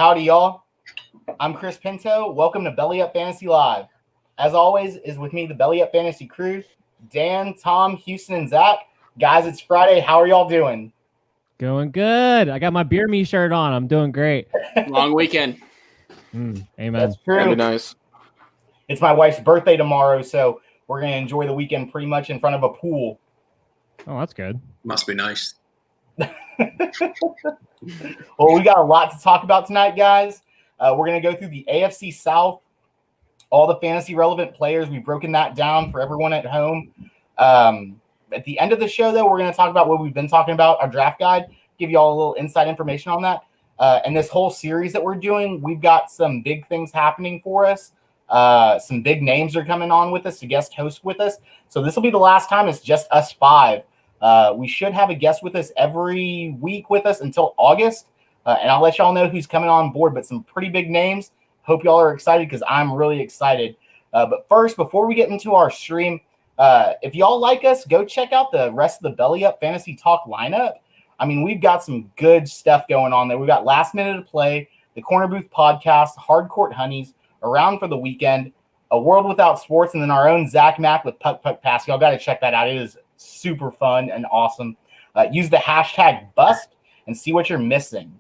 Howdy, y'all. I'm Chris Pinto. Welcome to Belly Up Fantasy Live. As always, is with me the Belly Up Fantasy crew, Dan, Tom, Houston, and Zach. Guys, it's Friday. How are y'all doing? Going good. I got my Beer Me shirt on. I'm doing great. Long weekend. Amen. That's true. That'd be nice. It's my wife's birthday tomorrow, so we're going to enjoy the weekend pretty much in front of a pool. Oh, that's good. Must be nice. Well, we got a lot to talk about tonight, guys. We're going to go through the AFC South, all the fantasy relevant players. We've broken that down for everyone at home. At the end of the show, though, we're going to talk about what we've been talking about, our draft guide, give you all a little inside information on that. And this whole series that we're doing, we've got some big things happening for us. Some big names are coming on with us to guest host with us. So this will be the last time it's just us five. We should have a guest with us every week with us until August. And I'll let y'all know who's coming on board, but some pretty big names. Hope y'all are excited because I'm really excited. But first, before we get into our stream, if y'all like us, go check out the rest of the Belly Up Fantasy Talk lineup. I mean, we've got some good stuff going on there. We've got Last Minute to Play, the Corner Booth Podcast, Hard Court Honeys, Around for the Weekend, A World Without Sports, and then our own Zach Mack with Puck Puck Pass. Y'all got to check that out. It is super fun and awesome. Use the hashtag BUST and see what you're missing.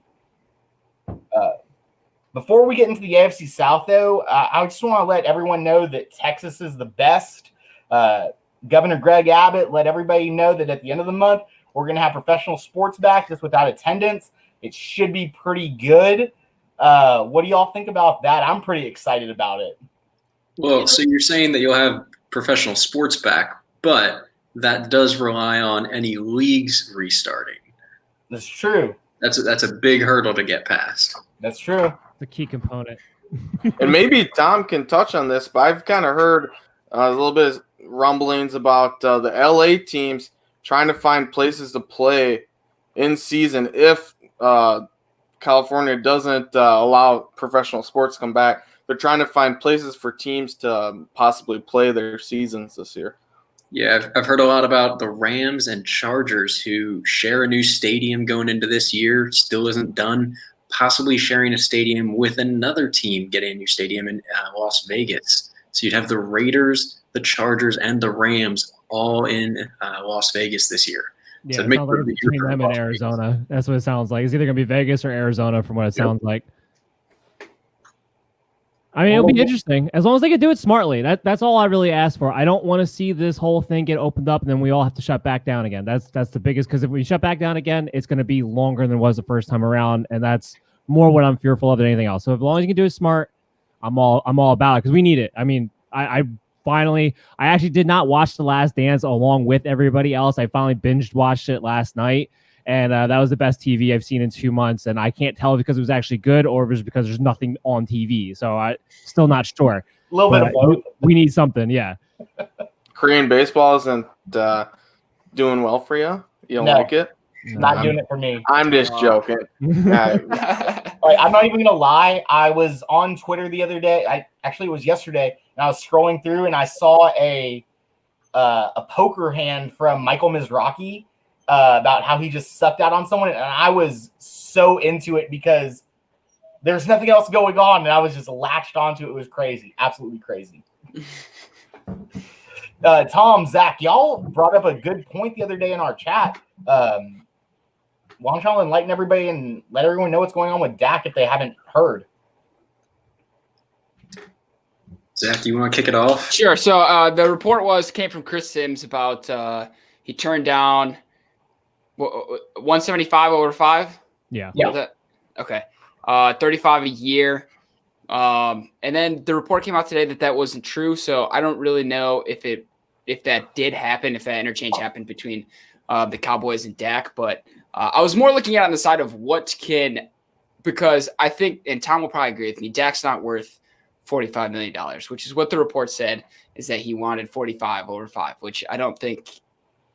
Before we get into the AFC South, though, I just want to let everyone know that Texas is the best. Governor Greg Abbott let everybody know that at the end of the month, we're going to have professional sports back just without attendance. It should be pretty good. What do y'all think about that? I'm pretty excited about it. Well, so you're saying that you'll have professional sports back, but that does rely on any leagues restarting. That's true. That's a big hurdle to get past. That's true. The key component. And maybe Tom can touch on this, but I've kind of heard a little bit of rumblings about the LA teams trying to find places to play in season if California doesn't allow professional sports to come back. They're trying to find places for teams to possibly play their seasons this year. Yeah, I've heard a lot about the Rams and Chargers who share a new stadium going into this year, still isn't done, possibly sharing a stadium with another team getting a new stadium in Las Vegas. So you'd have the Raiders, the Chargers, and the Rams all in Las Vegas this year. Yeah, so it sounds like between them and Arizona. That's what it sounds like. It's either going to be Vegas or Arizona from what it sounds like. I mean, it'll be interesting as long as they can do it smartly. That's all I really ask for. I don't want to see this whole thing get opened up and then we all have to shut back down again. That's the biggest, because if we shut back down again, it's going to be longer than it was the first time around, and that's more what I'm fearful of than anything else. So as long as you can do it smart, I'm all about it because we need it. I mean, I actually did not watch The Last Dance along with everybody else. I finally binged watched it last night. And that was the best TV I've seen in 2 months. And I can't tell because it was actually good or if it was because there's nothing on TV. So I'm still not sure. A little bit of both. We need something, yeah. Korean baseball isn't doing well for you? You don't like it? Not doing it for me. I'm just joking. I'm not even going to lie. I was on Twitter the other day. It was yesterday. And I was scrolling through and I saw a poker hand from Michael Mizrachi about how he just sucked out on someone, and I was so into it because there's nothing else going on, and I was just latched onto it. It was crazy, absolutely crazy. Tom, Zach, y'all brought up a good point the other day in our chat. Why don't y'all enlighten everybody and let everyone know what's going on with Dak if they haven't heard? Zach, you want to kick it off? Sure. So the report came from Chris Sims about he turned down 175 over 5. Yeah. Okay. 35 a year. And then the report came out today that wasn't true. So I don't really know if that did happen, if that interchange happened between the Cowboys and Dak. But I was more looking at it on the side of because I think, and Tom will probably agree with me, Dak's not worth $45 million, which is what the report said, is that he wanted 45 over 5, which I don't think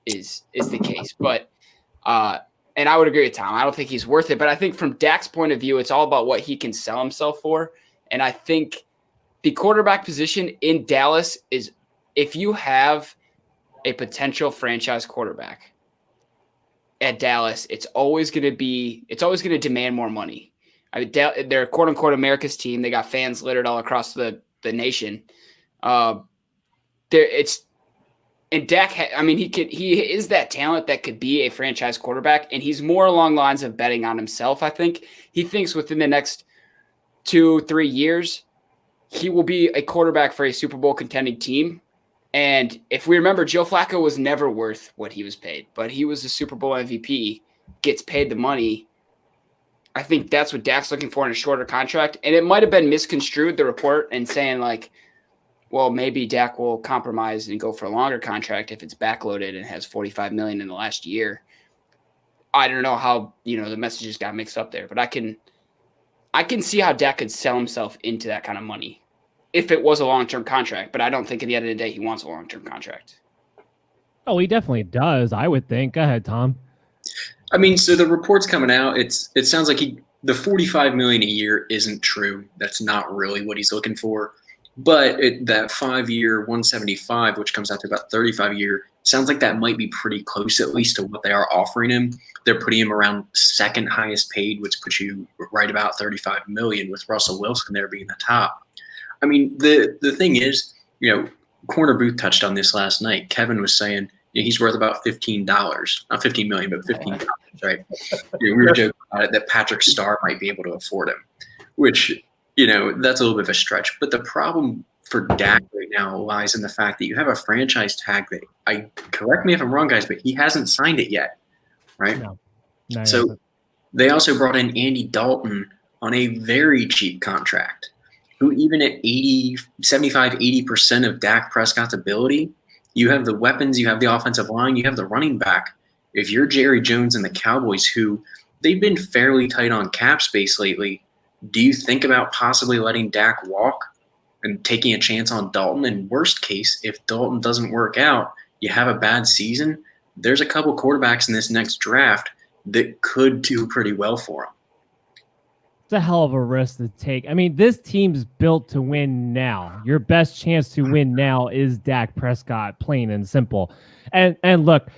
is the case. But and I would agree with Tom. I don't think he's worth it. But I think from Dak's point of view, it's all about what he can sell himself for. And I think the quarterback position in Dallas is, if you have a potential franchise quarterback at Dallas, it's always going to demand more money. I mean, they're quote unquote America's team. They got fans littered all across the nation. And Dak, he is that talent that could be a franchise quarterback, and he's more along the lines of betting on himself. I think he thinks within the next 2-3 years, he will be a quarterback for a Super Bowl contending team. And if we remember, Joe Flacco was never worth what he was paid, but he was a Super Bowl MVP, gets paid the money. I think that's what Dak's looking for in a shorter contract. And it might have been misconstrued, the report, and saying like, well, maybe Dak will compromise and go for a longer contract if it's backloaded and has $45 million in the last year. I don't know how, the messages got mixed up there, but I can see how Dak could sell himself into that kind of money if it was a long-term contract, but I don't think at the end of the day he wants a long-term contract. Oh, he definitely does, I would think. Go ahead, Tom. I mean, so the report's coming out. It sounds like the $45 million a year isn't true. That's not really what he's looking for. But that 5-year 175, which comes out to about 35 a year, sounds like that might be pretty close, at least to what they are offering him. They're putting him around second highest paid, which puts you right about 35 million, with Russell Wilson there being the top. I mean, the thing is, Corner Booth touched on this last night. Kevin was saying he's worth about $15, not $15 million, but $15, right? We were joking about it that Patrick Starr might be able to afford him, which, that's a little bit of a stretch. But the problem for Dak right now lies in the fact that you have a franchise tag that, correct me if I'm wrong, guys, but he hasn't signed it yet, right? No, so they also brought in Andy Dalton on a very cheap contract, who even at 80% of Dak Prescott's ability, you have the weapons, you have the offensive line, you have the running back. If you're Jerry Jones and the Cowboys, who they've been fairly tight on cap space lately, do you think about possibly letting Dak walk and taking a chance on Dalton? And worst case, if Dalton doesn't work out, you have a bad season, there's a couple quarterbacks in this next draft that could do pretty well for him. It's a hell of a risk to take. I mean, this team's built to win now. Your best chance to win now is Dak Prescott, plain and simple. And look,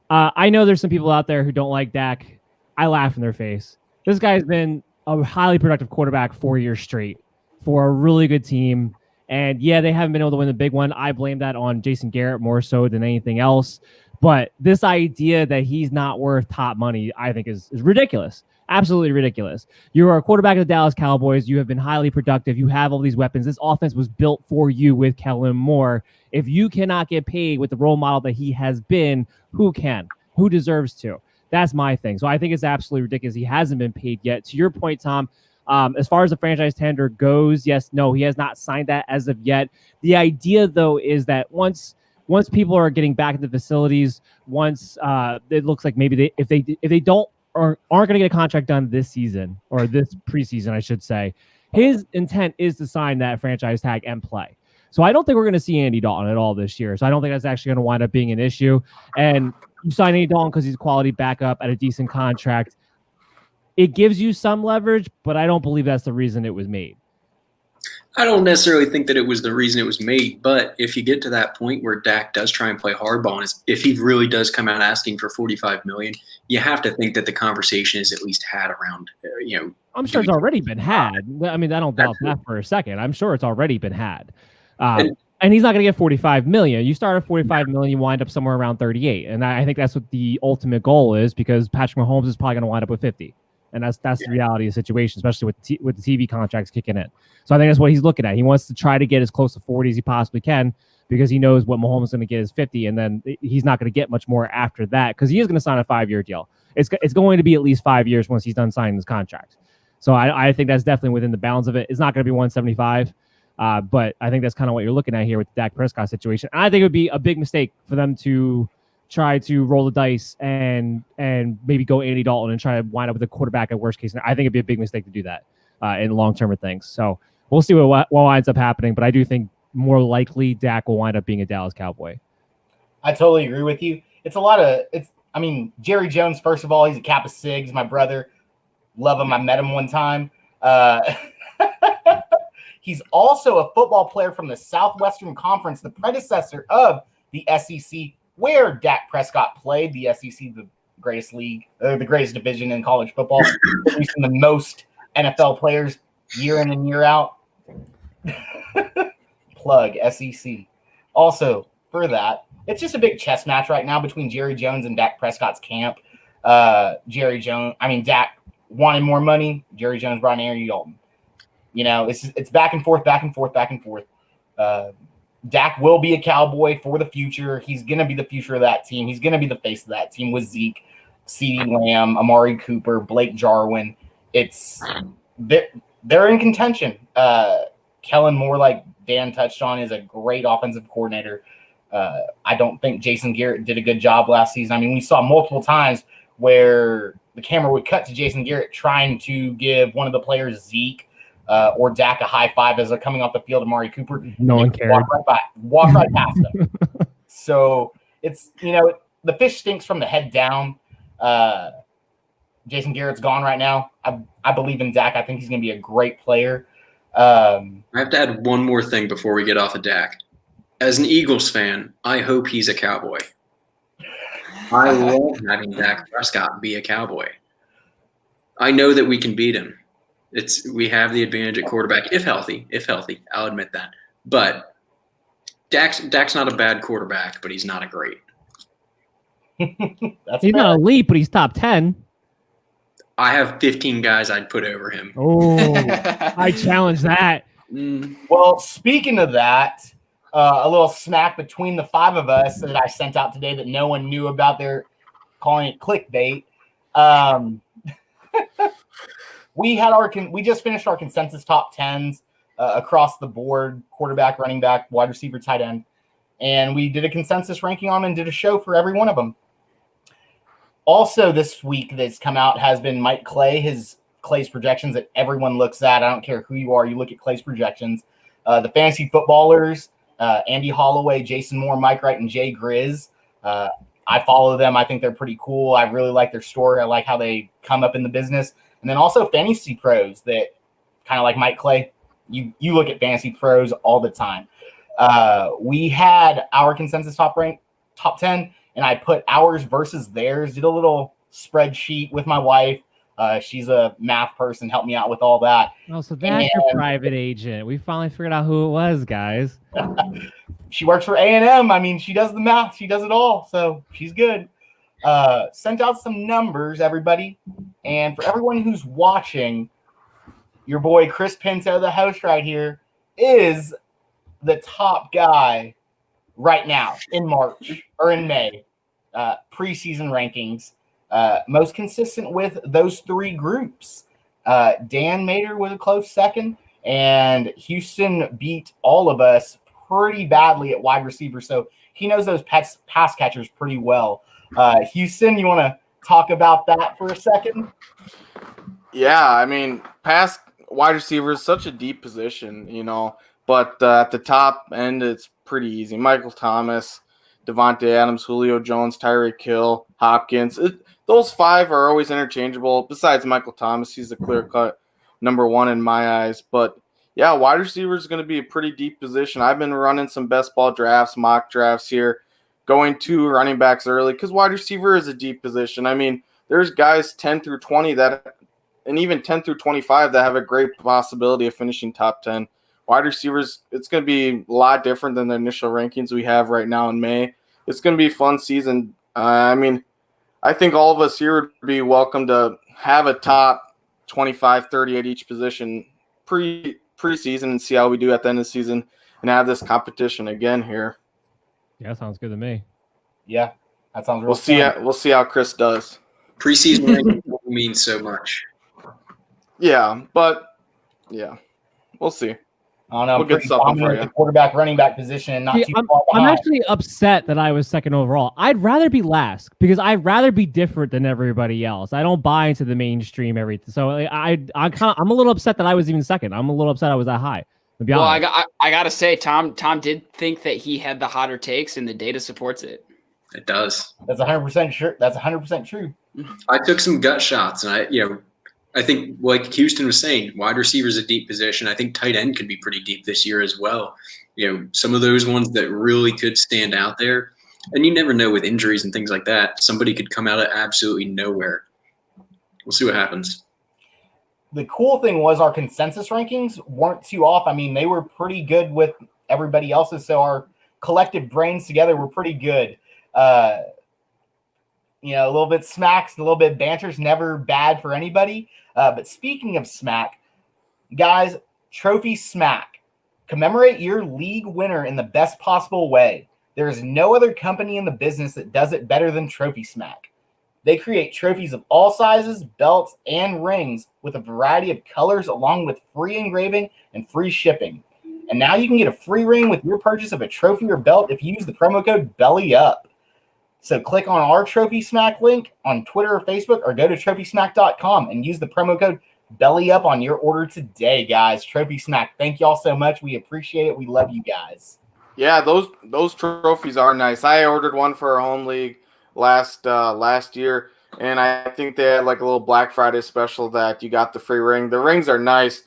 I know there's some people out there who don't like Dak. I laugh in their face. This guy's been a highly productive quarterback 4 years straight for a really good team. And yeah, they haven't been able to win the big one. I blame that on Jason Garrett more so than anything else. But this idea that he's not worth top money, I think is ridiculous. Absolutely ridiculous. You are a quarterback of the Dallas Cowboys. You have been highly productive. You have all these weapons. This offense was built for you with Kellen Moore. If you cannot get paid with the role model that he has been, who can? Who deserves to? That's my thing. So I think it's absolutely ridiculous. He hasn't been paid yet. To your point, Tom, as far as the franchise tender goes, yes, no, he has not signed that as of yet. The idea, though, is that once people are getting back into facilities, once it looks like maybe if they don't or aren't going to get a contract done this season, or this preseason, I should say, his intent is to sign that franchise tag and play. So I don't think we're going to see Andy Dalton at all this year. So I don't think that's actually going to wind up being an issue. And you sign Andy Dalton because he's a quality backup at a decent contract. It gives you some leverage, but I don't believe that's the reason it was made. I don't necessarily think that it was the reason it was made, but if you get to that point where Dak does try and play hardball, and if he really does come out asking for $45 million, you have to think that the conversation is at least had around, I'm sure it's already been had. I mean, I don't doubt that for a second. I'm sure it's already been had. And he's not going to get $45 million. You start at $45 million, you wind up somewhere around 38. And I think that's what the ultimate goal is, because Patrick Mahomes is probably going to wind up with 50. And that's the reality of the situation, especially with the TV contracts kicking in. So I think that's what he's looking at. He wants to try to get as close to 40 as he possibly can, because he knows what Mahomes is going to get is 50, and then he's not going to get much more after that, because he is going to sign a 5-year deal. It's going to be at least 5 years once he's done signing his contract. So I think that's definitely within the bounds of it. It's not going to be 175, but I think that's kind of what you're looking at here with the Dak Prescott situation. And I think it would be a big mistake for them to try to roll the dice and maybe go Andy Dalton and try to wind up with a quarterback at worst case. I think it'd be a big mistake to do that in long term of things. So we'll see what winds up happening, but I do think more likely Dak will wind up being a Dallas Cowboy. I totally agree with you. Jerry Jones, first of all, he's a Kappa Sig. He's my brother. Love him. I met him one time. He's also a football player from the Southwestern Conference, the predecessor of the SEC, where Dak Prescott played. The SEC, the greatest league, the greatest division in college football, producing the most NFL players year in and year out. Plug SEC. Also, for that, it's just a big chess match right now between Jerry Jones and Dak Prescott's camp. Dak wanted more money. Jerry Jones brought in Aaron Dalton. It's back and forth. Dak will be a Cowboy for the future. He's going to be the future of that team. He's going to be the face of that team with Zeke, CeeDee Lamb, Amari Cooper, Blake Jarwin. They're in contention. Kellen Moore, like Dan touched on, is a great offensive coordinator. I don't think Jason Garrett did a good job last season. I mean, we saw multiple times where the camera would cut to Jason Garrett trying to give one of the players, Zeke or Dak, a high five as they're coming off the field. Amari Cooper, no one cared. Walk right past them. So it's, the fish stinks from the head down. Jason Garrett's gone right now. I believe in Dak. I think he's going to be a great player. I have to add one more thing before we get off of Dak. As an Eagles fan, I hope he's a Cowboy. I love having Dak Prescott be a Cowboy. I know that we can beat him. We have the advantage at quarterback if healthy. I'll admit that. But Dak's not a bad quarterback, but he's not a great. He's not elite, but he's top 10. I have 15 guys I'd put over him. Oh, I challenge that. Well, speaking of that, a little smack between the five of us that I sent out today that no one knew about. They're calling it clickbait. We just finished our consensus top 10s across the board: quarterback, running back, wide receiver, tight end, and we did a consensus ranking on them and did a show for every one of them. Also, this week that's come out has been Mike Clay, Clay's projections that everyone looks at. I don't care who you are, you look at Clay's projections. The fantasy footballers, Andy Holloway, Jason Moore, Mike Wright, and Jay Grizz. I follow them. I think they're pretty cool. I really like their story. I like how they come up in the business. And then also fantasy pros that kind of like Mike Clay. You look at fantasy pros all the time. We had our consensus top 10. And I put ours versus theirs, did a little spreadsheet with my wife. She's a math person, helped me out with all that. Oh, so that's your private agent. We finally figured out who it was, guys. She works for A&M. I mean, she does the math. She does it all. So she's good. Sent out some numbers, everybody. And for everyone who's watching, your boy Chris Pinto, the host right here, is the top guy right now in March or in May. Preseason rankings, most consistent with those three groups. Dan Mater was a close second, and Houston beat all of us pretty badly at wide receiver, so he knows those pass catchers pretty well. Houston, you want to talk about that for a second? Yeah, I mean, pass wide receiver is such a deep position, but at the top end, it's pretty easy. Michael Thomas, Devontae Adams, Julio Jones, Tyreek Hill, Hopkins. Those five are always interchangeable. Besides Michael Thomas, he's the clear-cut number one in my eyes. But, yeah, wide receiver is going to be a pretty deep position. I've been running some best ball drafts, mock drafts here, going to running backs early because wide receiver is a deep position. I mean, there's guys 10 through 20 and even 10 through 25 that have a great possibility of finishing top 10. Wide receivers, it's going to be a lot different than the initial rankings we have right now in May. It's going to be a fun season. I think all of us here would be welcome to have a top 25, 30 at each position preseason and see how we do at the end of the season and have this competition again here. Yeah, sounds good to me. Yeah, that sounds real We'll see how Chris does. Preseason rankings means so much. Yeah, but yeah, we'll see. I don't know. We'll get something for you. The quarterback, running back position, and not too far behind. I'm actually upset that I was second overall. I'd rather be last because I'd rather be different than everybody else. I don't buy into the mainstream everything. So I'm a little upset that I was even second. I'm a little upset I was that high. To be honest. Well, I gotta say, Tom did think that he had the hotter takes, and the data supports it. It does. That's 100% sure. That's 100% true. I took some gut shots, and I think, like Houston was saying, wide receiver is a deep position. I think tight end could be pretty deep this year as well. Some of those ones that really could stand out there. And you never know with injuries and things like that. Somebody could come out of absolutely nowhere. We'll see what happens. the cool thing was our consensus rankings weren't too off. I mean, they were pretty good with everybody else's, so our collective brains together were pretty good. You know, a little bit smacks, a little bit banter's never bad for anybody. But speaking of smack, guys, Trophy Smack. Commemorate your league winner in the best possible way. There is no other company in the business that does it better than Trophy Smack. They create trophies of all sizes, belts, and rings with a variety of colors along with free engraving and free shipping. And now you can get a free ring with your purchase of a trophy or belt if you use the promo code BELLYUP. So click on our Trophy Smack link on Twitter or Facebook, or go to TrophySmack.com and use the promo code BELLYUP on your order today, guys. Trophy Smack, thank y'all so much. We appreciate it. We love you guys. Yeah, those trophies are nice. I ordered one for our home league last year, and I think they had like a little Black Friday special that you got the free ring. The rings are nice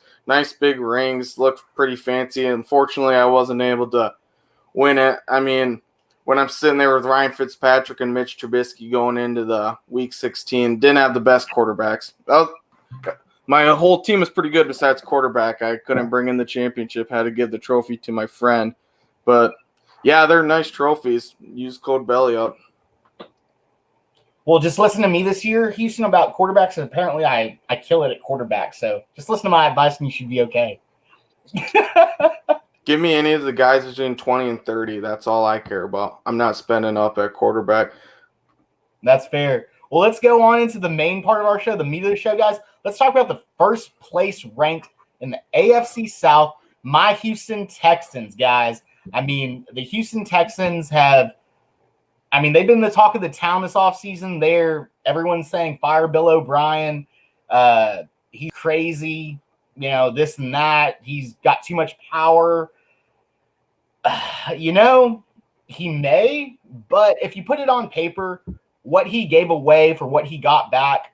big rings, look pretty fancy. Unfortunately, I wasn't able to win it. I mean, when I'm sitting there with Ryan Fitzpatrick and Mitch Trubisky going into the Week 16, didn't have the best quarterbacks. My whole team is pretty good besides quarterback. I couldn't bring in the championship, had to give the trophy to my friend. But, yeah, they're nice trophies. Use code BELLYUP. Well, just listen to me this year, Houston, about quarterbacks, and apparently I kill it at quarterback. So just listen to my advice and you should be okay. Give me any of the guys between 20 and 30. That's all I care about. I'm not spending up at quarterback. That's fair. Well, let's go on into the main part of our show, the meat of the show, guys. Let's talk about the first place ranked in the AFC South, my Houston Texans, guys. I mean, the Houston Texans they've been the talk of the town this offseason. Everyone's saying fire Bill O'Brien. He's crazy, you know, this and that. He's got too much power. You know, he may, but if you put it on paper, what he gave away for what he got back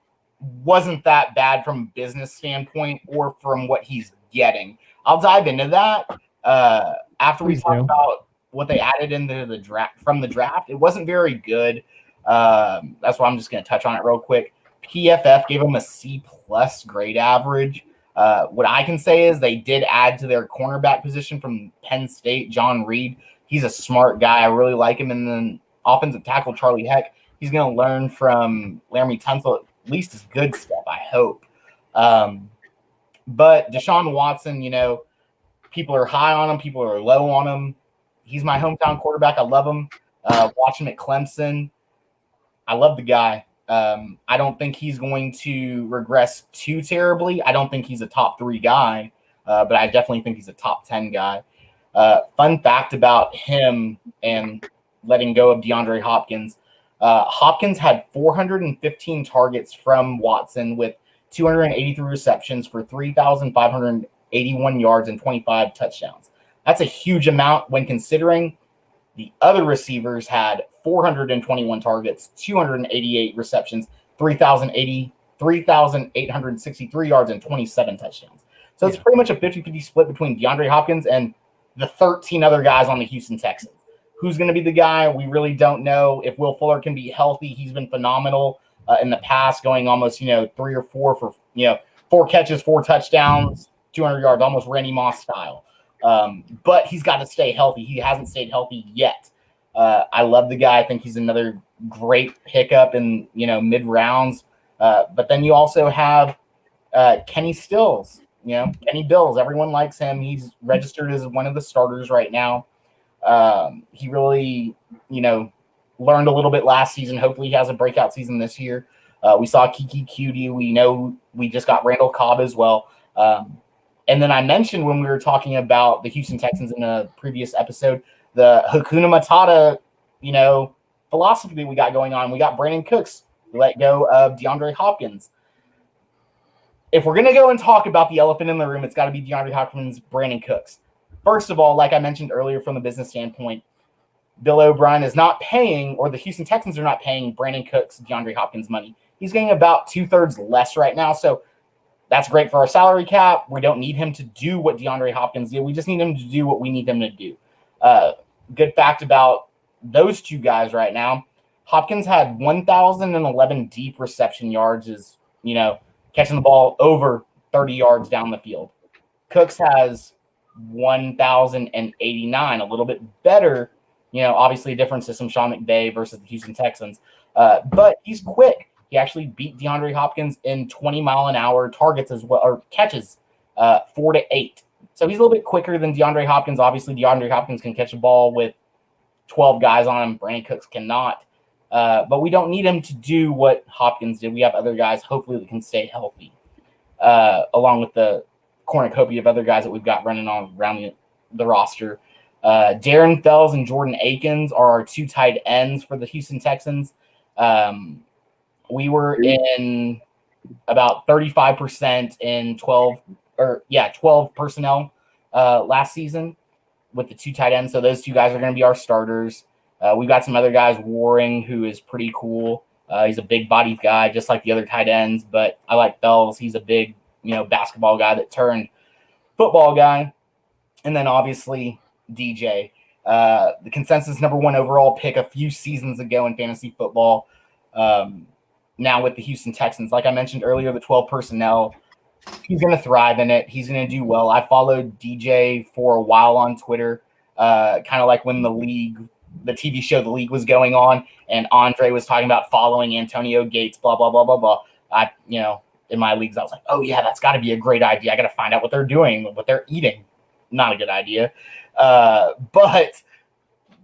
wasn't that bad from a business standpoint or from what he's getting. I'll dive into that after we talk about what they added into the draft from the draft. It wasn't very good. That's why I'm just going to touch on it real quick. PFF gave him a C+ grade average. What I can say is they did add to their cornerback position from Penn State, John Reed. He's a smart guy. I really like him. And then offensive tackle Charlie Heck. He's going to learn from Laramie Tunsil at least his good stuff, I hope. But Deshaun Watson, you know, people are high on him. People are low on him. He's my hometown quarterback. I love him. Watch him at Clemson. I love the guy. I don't think he's going to regress too terribly. I don't think he's a top 3 guy, but I definitely think he's a top 10 guy. Fun fact about him and letting go of DeAndre Hopkins. Hopkins had 415 targets from Watson with 283 receptions for 3,581 yards and 25 touchdowns. That's a huge amount when considering the other receivers had 421 targets, 288 receptions, 3,863 yards, and 27 touchdowns. So it's pretty much a 50-50 split between DeAndre Hopkins and the 13 other guys on the Houston Texans. Who's going to be the guy? We really don't know. If Will Fuller can be healthy, he's been phenomenal in the past, going almost, 3 or 4 for, 4 catches, 4 touchdowns, 200 yards, almost Randy Moss style. But he's got to stay healthy. He hasn't stayed healthy yet. I love the guy. I think he's another great pickup in, mid rounds. But then you also have Kenny Stills, Kenny Bills. Everyone likes him. He's registered as one of the starters right now. He really, learned a little bit last season. Hopefully he has a breakout season this year. We saw Kiki Cutie. We know we just got Randall Cobb as well. And then I mentioned when we were talking about the Houston Texans in a previous episode, the Hakuna Matata, philosophy that we got going on. We got Brandon Cooks. We let go of DeAndre Hopkins. If we're going to go and talk about the elephant in the room, it's got to be DeAndre Hopkins, Brandon Cooks. First of all, like I mentioned earlier from the business standpoint, Bill O'Brien is not paying, or the Houston Texans are not paying Brandon Cooks, DeAndre Hopkins money. He's getting about 2/3 less right now. So that's great for our salary cap. We don't need him to do what DeAndre Hopkins did. We just need him to do what we need him to do. Good fact about those two guys right now. Hopkins had 1,011 deep reception yards, catching the ball over 30 yards down the field. Cooks has 1,089, a little bit better. Obviously a different system, Sean McVay versus the Houston Texans. But he's quick. He actually beat DeAndre Hopkins in 20-mile-an-hour targets as well, or catches, 4 to 8. So he's a little bit quicker than DeAndre Hopkins. Obviously, DeAndre Hopkins can catch a ball with 12 guys on him. Brandon Cooks cannot. But we don't need him to do what Hopkins did. We have other guys, hopefully, that can stay healthy, along with the cornucopia of other guys that we've got running on around the roster. Darren Fells and Jordan Akins are our 2 tight ends for the Houston Texans. We were in about 35% in 12 personnel last season with the 2 tight ends. So those 2 guys are going to be our starters. We've got some other guys, Waring, who is pretty cool. He's a big-bodied guy, just like the other tight ends, but I like Fells. He's a big, basketball guy that turned football guy. And then obviously DJ, the consensus number 1 overall pick a few seasons ago in fantasy football. Now with the Houston Texans, like I mentioned earlier, the 12 personnel, he's going to thrive in it. He's going to do well. I followed DJ for a while on Twitter, kind of like when the TV show The League was going on, and Andre was talking about following Antonio Gates, blah, blah, blah, blah, blah. In my leagues, I was like, oh, yeah, that's got to be a great idea. I got to find out what they're doing, what they're eating. Not a good idea. But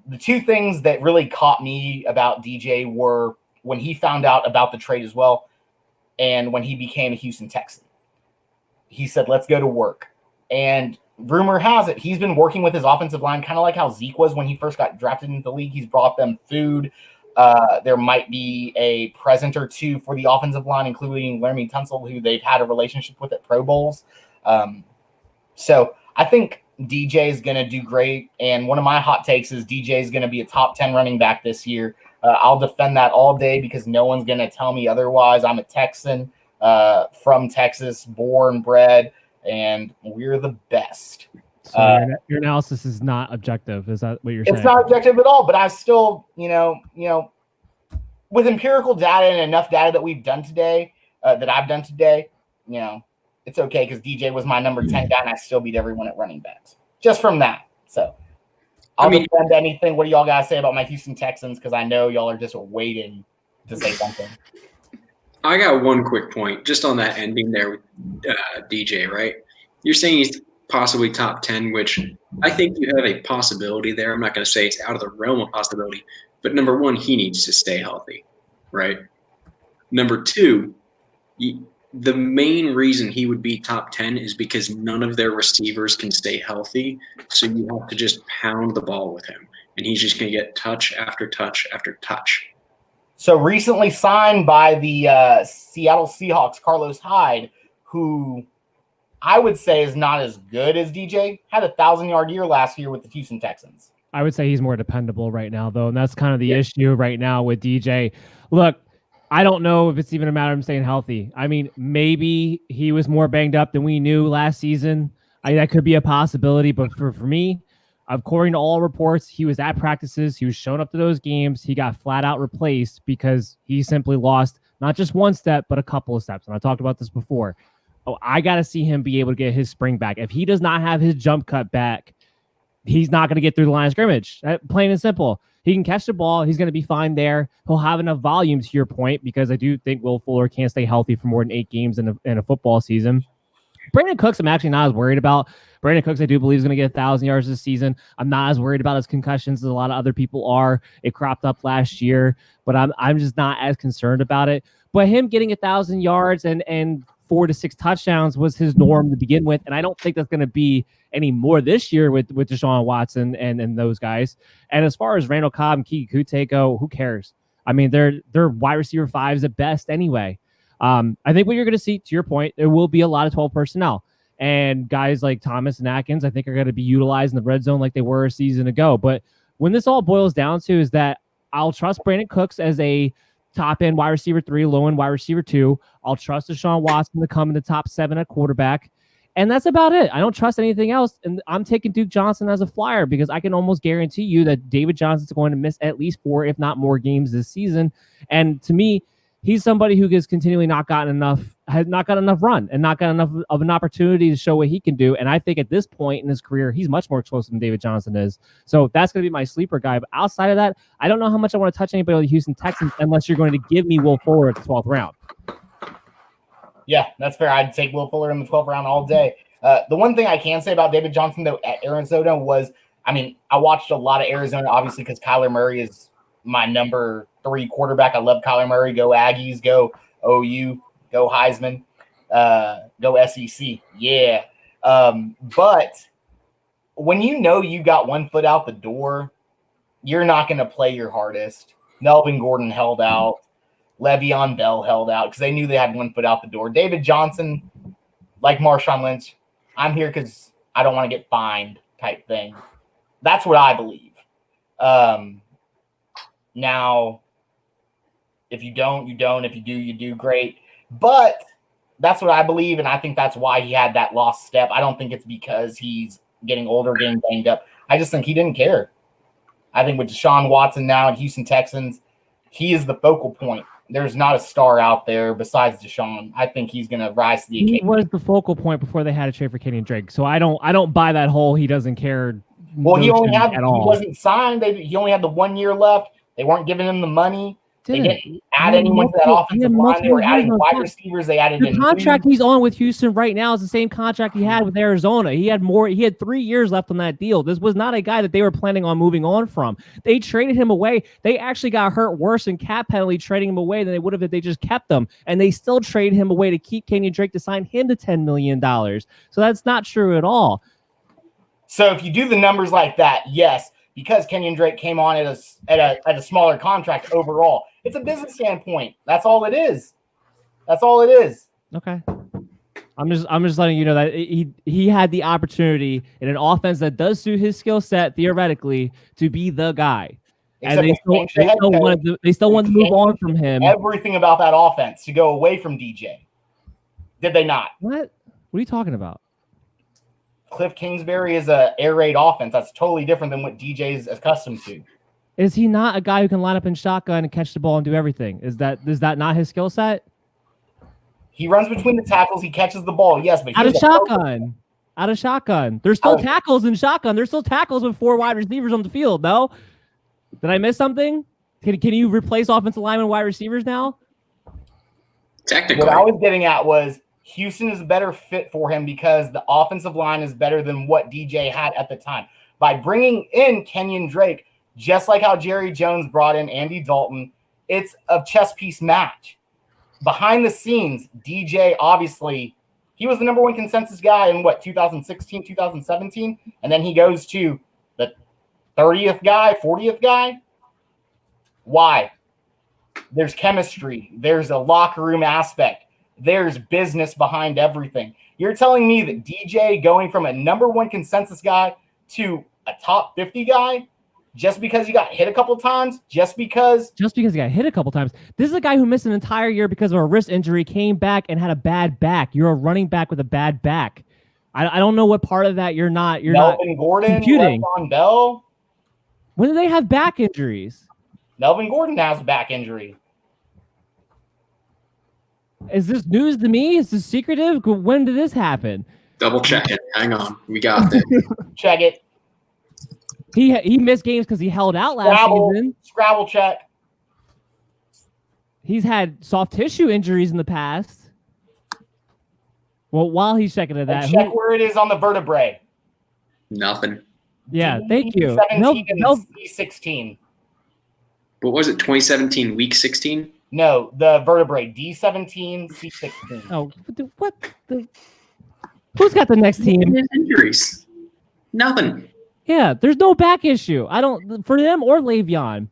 the 2 things that really caught me about DJ were when he found out about the trade as well, and when he became a Houston Texan. He said, let's go to work. And rumor has it, he's been working with his offensive line, kind of like how Zeke was when he first got drafted into the league. He's brought them food. There might be a present or 2 for the offensive line, including Laramie Tunsil, who they've had a relationship with at Pro Bowls. So I think DJ is going to do great. And one of my hot takes is DJ is going to be a top 10 running back this year. I'll defend that all day because no one's going to tell me otherwise. I'm a Texan from Texas, born, bred, and we're the best. So your analysis is not objective. Is that what you're saying? It's not objective at all, but I still, with empirical data and enough data that we've done today, that I've done today, it's okay because DJ was my number 10 guy and I still beat everyone at running backs just from that. So I'll defend anything. What do y'all guys say about my Houston Texans? Because I know y'all are just waiting to say something. I got one quick point just on that ending there with DJ, right? You're saying he's possibly top 10, which I think you have a possibility there. I'm not going to say it's out of the realm of possibility, but number 1, he needs to stay healthy, right? Number 2, the main reason he would be top 10 is because none of their receivers can stay healthy, so you have to just pound the ball with him, and he's just going to get touch after touch after touch. So recently signed by the Seattle Seahawks, Carlos Hyde, who I would say is not as good as DJ, had a 1,000-yard year last year with the Houston Texans. I would say he's more dependable right now, though, and that's kind of the issue right now with DJ. Look, I don't know if it's even a matter of him staying healthy. I mean, maybe he was more banged up than we knew last season. That could be a possibility, but for me, according to all reports, he was at practices. He was showing up to those games. He got flat out replaced because he simply lost not just 1 step, but a couple of steps. And I talked about this before. Oh, I got to see him be able to get his spring back. If he does not have his jump cut back, he's not going to get through the line of scrimmage. Plain and simple. He can catch the ball. He's going to be fine there. He'll have enough volume, to your point, because I do think Will Fuller can't stay healthy for more than 8 games in a football season. Brandon Cooks, I'm actually not as worried about. Brandon Cooks, I do believe, is going to get 1,000 yards this season. I'm not as worried about his concussions as a lot of other people are. It cropped up last year, but I'm just not as concerned about it. But him getting 1,000 yards and 4 to 6 touchdowns was his norm to begin with, and I don't think that's going to be any more this year with Deshaun Watson and those guys. And as far as Randall Cobb and Keke Coutee go, who cares? I mean, they're wide receiver 5s at best anyway. I think what you're going to see, to your point, there will be a lot of 12 personnel. And guys like Thomas and Atkins, I think, are going to be utilized in the red zone like they were a season ago. But when this all boils down to is that I'll trust Brandon Cooks as a top-end wide receiver 3, low-end wide receiver 2. I'll trust Deshaun Watson to come in the top 7 at quarterback. And that's about it. I don't trust anything else. And I'm taking Duke Johnson as a flyer because I can almost guarantee you that David Johnson's going to miss at least 4, if not more games this season. And to me, he's somebody who has continually not gotten enough has not got enough run and not got enough of an opportunity to show what he can do. And I think at this point in his career, he's much more explosive than David Johnson is. So that's going to be my sleeper guy. But outside of that, I don't know how much I want to touch anybody on the Houston Texans unless you're going to give me Will Fuller at the 12th round. Yeah, that's fair. I'd take Will Fuller in the 12th round all day. The one thing I can say about David Johnson, though, at Arizona was, I watched a lot of Arizona, obviously, because Kyler Murray is my number 3 quarterback. I love Kyler Murray. Go Aggies. Go OU. Go Heisman. Go SEC. Yeah. But when you got one foot out the door, you're not going to play your hardest. Melvin Gordon held out. Le'Veon Bell held out because they knew they had one foot out the door. David Johnson, like Marshawn Lynch, I'm here because I don't want to get fined type thing. That's what I believe. Now, if you don't, you don't. If you do, you do. Great. But that's what I believe, and I think that's why he had that lost step. I don't think it's because he's getting older, getting banged up. I just think he didn't care. I think with Deshaun Watson now at Houston Texans, he is the focal point. There's not a star out there besides Deshaun. I think he's going to rise to the occasion. He was the focal point before they had to trade for Kenny Drake. So I don't buy that whole he doesn't care. Well, he wasn't signed. He only had the 1 year left. They weren't giving him the money. They didn't add anyone to that offensive line. They were adding wide receivers. They added the contract he's on with Houston right now is the same contract he had with Arizona. He had 3 years left on that deal. This was not a guy that they were planning on moving on from. They traded him away. They actually got hurt worse in cap penalty trading him away than they would have if they just kept him. And they still traded him away to keep Kenyon Drake to sign him to $10 million. So that's not true at all. So if you do the numbers like that, yes, because Kenyon Drake came on at a smaller contract overall. It's a business standpoint. That's all it is. That's all it is. Okay. I'm just letting you know that he had the opportunity in an offense that does suit his skill set theoretically to be the guy. And they still want to move on from him. Everything about that offense to go away from DJ. Did they not? What are you talking about? Cliff Kingsbury is a air raid offense. That's totally different than what DJ is accustomed to. Is he not a guy who can line up in shotgun and catch the ball and do everything? Is that not his skill set? He runs between the tackles. He catches the ball. Yes, but out of shotgun. There's still tackles in shotgun. There's still tackles with 4 wide receivers on the field. No, did I miss something? Can you replace offensive linemen and wide receivers now? Technically, what I was getting at was Houston is a better fit for him because the offensive line is better than what DJ had at the time. By bringing in Kenyon Drake, just like how Jerry Jones brought in Andy Dalton, it's a chess piece match. Behind the scenes, DJ, obviously, he was the number 1 consensus guy in 2016, 2017, and then he goes to the 30th guy, 40th guy. Why? There's chemistry. There's a locker room aspect. There's business behind everything. You're telling me that DJ going from a number 1 consensus guy to a top 50 guy just because he got hit a couple times? Just because he got hit a couple times. This is a guy who missed an entire year because of a wrist injury, came back and had a bad back. You're a running back with a bad back. I don't know what part of that you're not Gordon, computing. Le'Veon Bell. When do they have back injuries? Melvin Gordon has a back injury. Is this news to me? Is this secretive? When did this happen? Double check it. Hang on. We got this. Check it. He missed games because he held out last season. Scrabble check. He's had soft tissue injuries in the past. Well, while he's checking it, check where it is on the vertebrae. Nothing. Yeah, thank you. 16. What was it? 2017 week 16? No, the vertebrae D17, C16. Oh, what? Who's got the next team? Injuries. Nothing. Yeah, there's no back issue. I don't for them or Le'Veon.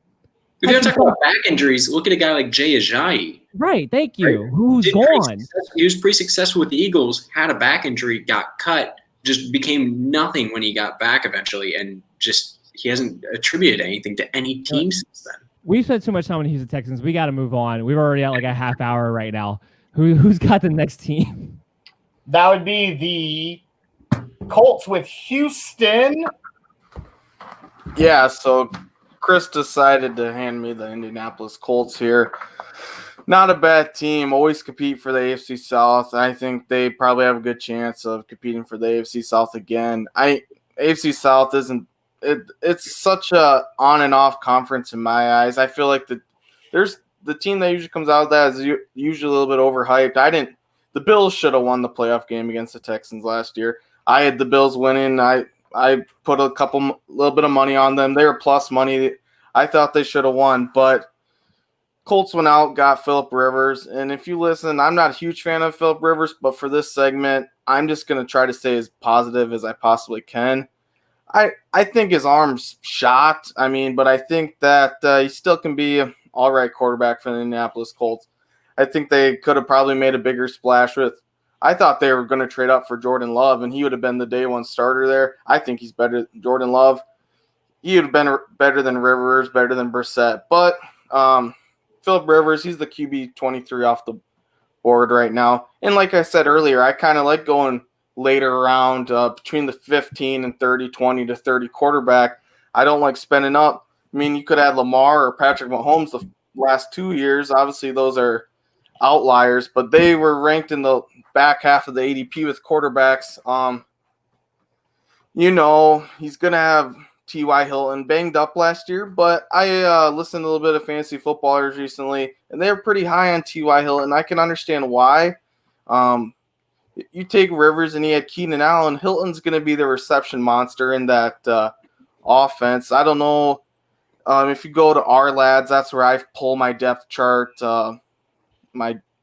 If you're talking about back injuries, look at a guy like Jay Ajayi. Right, thank you. Right. Who's gone? He was pretty successful with the Eagles, had a back injury, got cut, just became nothing when he got back eventually, and just he hasn't attributed anything to any team since then. We've spent too much time on the Houston Texans. We got to move on. We're already at like a half hour right now. Who's got the next team? That would be the Colts with Houston. Yeah, so Chris decided to hand me the Indianapolis Colts here. not a bad team. Always compete for the AFC South. I think they probably have a good chance of competing for the AFC South again. AFC South isn't it's such a on and off conference in my eyes. I feel like there's the team that usually comes out of that is usually a little bit overhyped. The Bills should have won the playoff game against the Texans last year. I had the Bills winning. I put little bit of money on them. They were plus money. I thought they should have won, but Colts went out, got Phillip Rivers. And if you listen, I'm not a huge fan of Phillip Rivers, but for this segment, I'm just going to try to stay as positive as I possibly can. I think his arm's shot. But I think that he still can be an all right quarterback for the Indianapolis Colts. I think they could have probably made a bigger splash with – I thought they were going to trade up for Jordan Love, and he would have been the day one starter there. I think he's better than Jordan Love. He would have been better than Rivers, better than Brissett. But Phillip Rivers, he's the QB 23 off the board right now. And like I said earlier, I kind of like going later around between the 15 and 30, 20 to 30 quarterback. I don't like spending up. You could add Lamar or Patrick Mahomes the last 2 years. Obviously, those are outliers, but they were ranked in the back half of the ADP with quarterbacks. He's going to have T.Y. Hilton banged up last year, but I listened to a little bit of fantasy footballers recently, and they were pretty high on T.Y. Hilton. I can understand why. You take Rivers and he had Keenan Allen. Hilton's going to be the reception monster in that offense. I don't know if you go to our lads, that's where I pull my depth chart.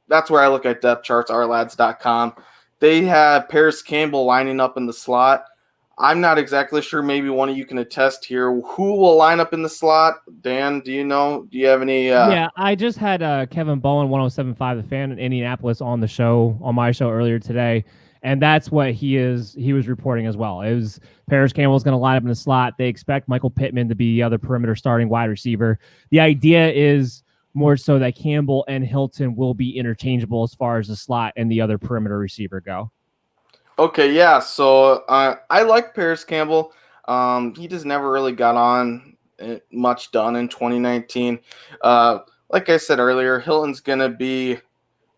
That's where I look at depth charts, ourlads.com. They have Parris Campbell lining up in the slot. I'm not exactly sure. Maybe one of you can attest here. Who will line up in the slot? Dan, do you know? Do you have any? Yeah, I just had Kevin Bowen, 107.5 The Fan in Indianapolis on my show earlier today, and that's what he was reporting as well. It was Parris Campbell's going to line up in the slot. They expect Michael Pittman to be the other perimeter starting wide receiver. The idea is more so that Campbell and Hilton will be interchangeable as far as the slot and the other perimeter receiver go. Okay, yeah. So I like Parris Campbell. He just never really got on much done in 2019. Like I said earlier, Hilton's going to be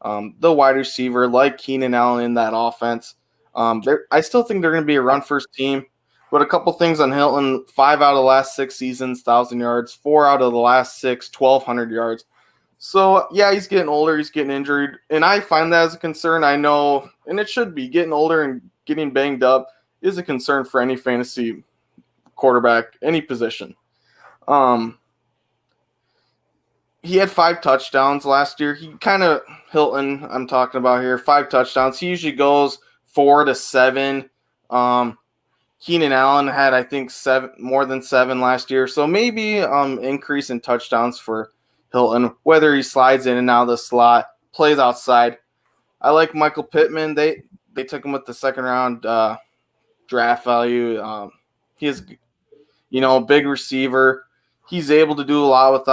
the wide receiver like Keenan Allen in that offense. I still think they're going to be a run-first team. But a couple things on Hilton, 5 out of the last 6 seasons, 1,000 yards, 4 out of the last 6, 1,200 yards. So, yeah, he's getting older, he's getting injured, and I find that as a concern. I know, and it should be, getting older and getting banged up is a concern for any fantasy quarterback, any position. He had 5 touchdowns last year. Hilton, I'm talking about here, 5 touchdowns. He usually goes 4 to 7. Keenan Allen had, I think, more than 7 last year. So maybe increase in touchdowns for Hilton, whether he slides in and out of the slot, plays outside. I like Michael Pittman. They took him with the second round draft value. He is, big receiver. He's able to do a lot with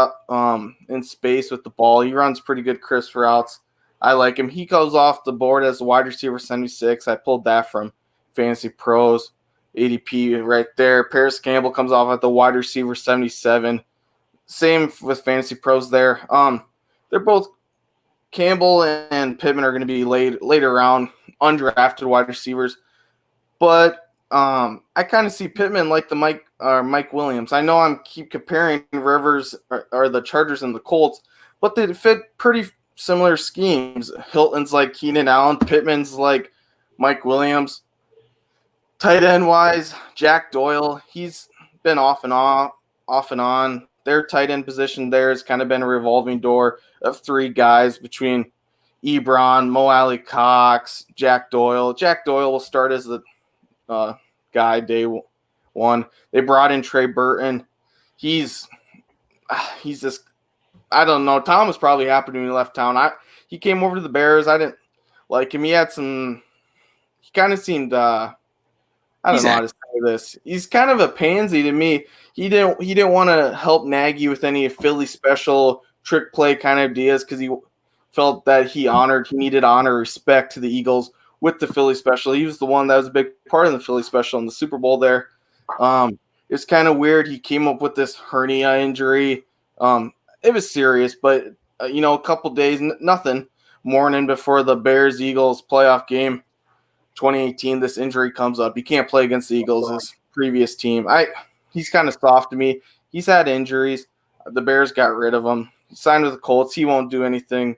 in space with the ball. He runs pretty good crisp routes. I like him. He goes off the board as a wide receiver 76. I pulled that from Fantasy Pros. ADP right there. Parris Campbell comes off at the wide receiver 77. Same with Fantasy Pros there. They're both Campbell and Pittman are going to be later round undrafted wide receivers. But I kind of see Pittman like the Mike Williams. I know I'm keep comparing Rivers or the Chargers and the Colts, but they fit pretty similar schemes. Hilton's like Keenan Allen. Pittman's like Mike Williams. Tight end wise, Jack Doyle, he's been off and on. Their tight end position there has kind of been a revolving door of 3 guys between Ebron, Mo Alley Cox, Jack Doyle. Jack Doyle will start as the guy day one. They brought in Trey Burton. He's just, I don't know. Tom was probably happy when he left town. He came over to the Bears. I didn't like him. He kind of seemed I don't know how to say this. He's kind of a pansy to me. He didn't want to help Nagy with any Philly special trick play kind of ideas because he felt that he needed honor, respect to the Eagles with the Philly special. He was the one that was a big part of the Philly special in the Super Bowl there. It's kind of weird. He came up with this hernia injury. It was serious, but a couple days, nothing, morning before the Bears-Eagles playoff game 2018, this injury comes up. He can't play against the Eagles, his previous team. He's kind of soft to me. He's had injuries. The Bears got rid of him. He signed with the Colts. He won't do anything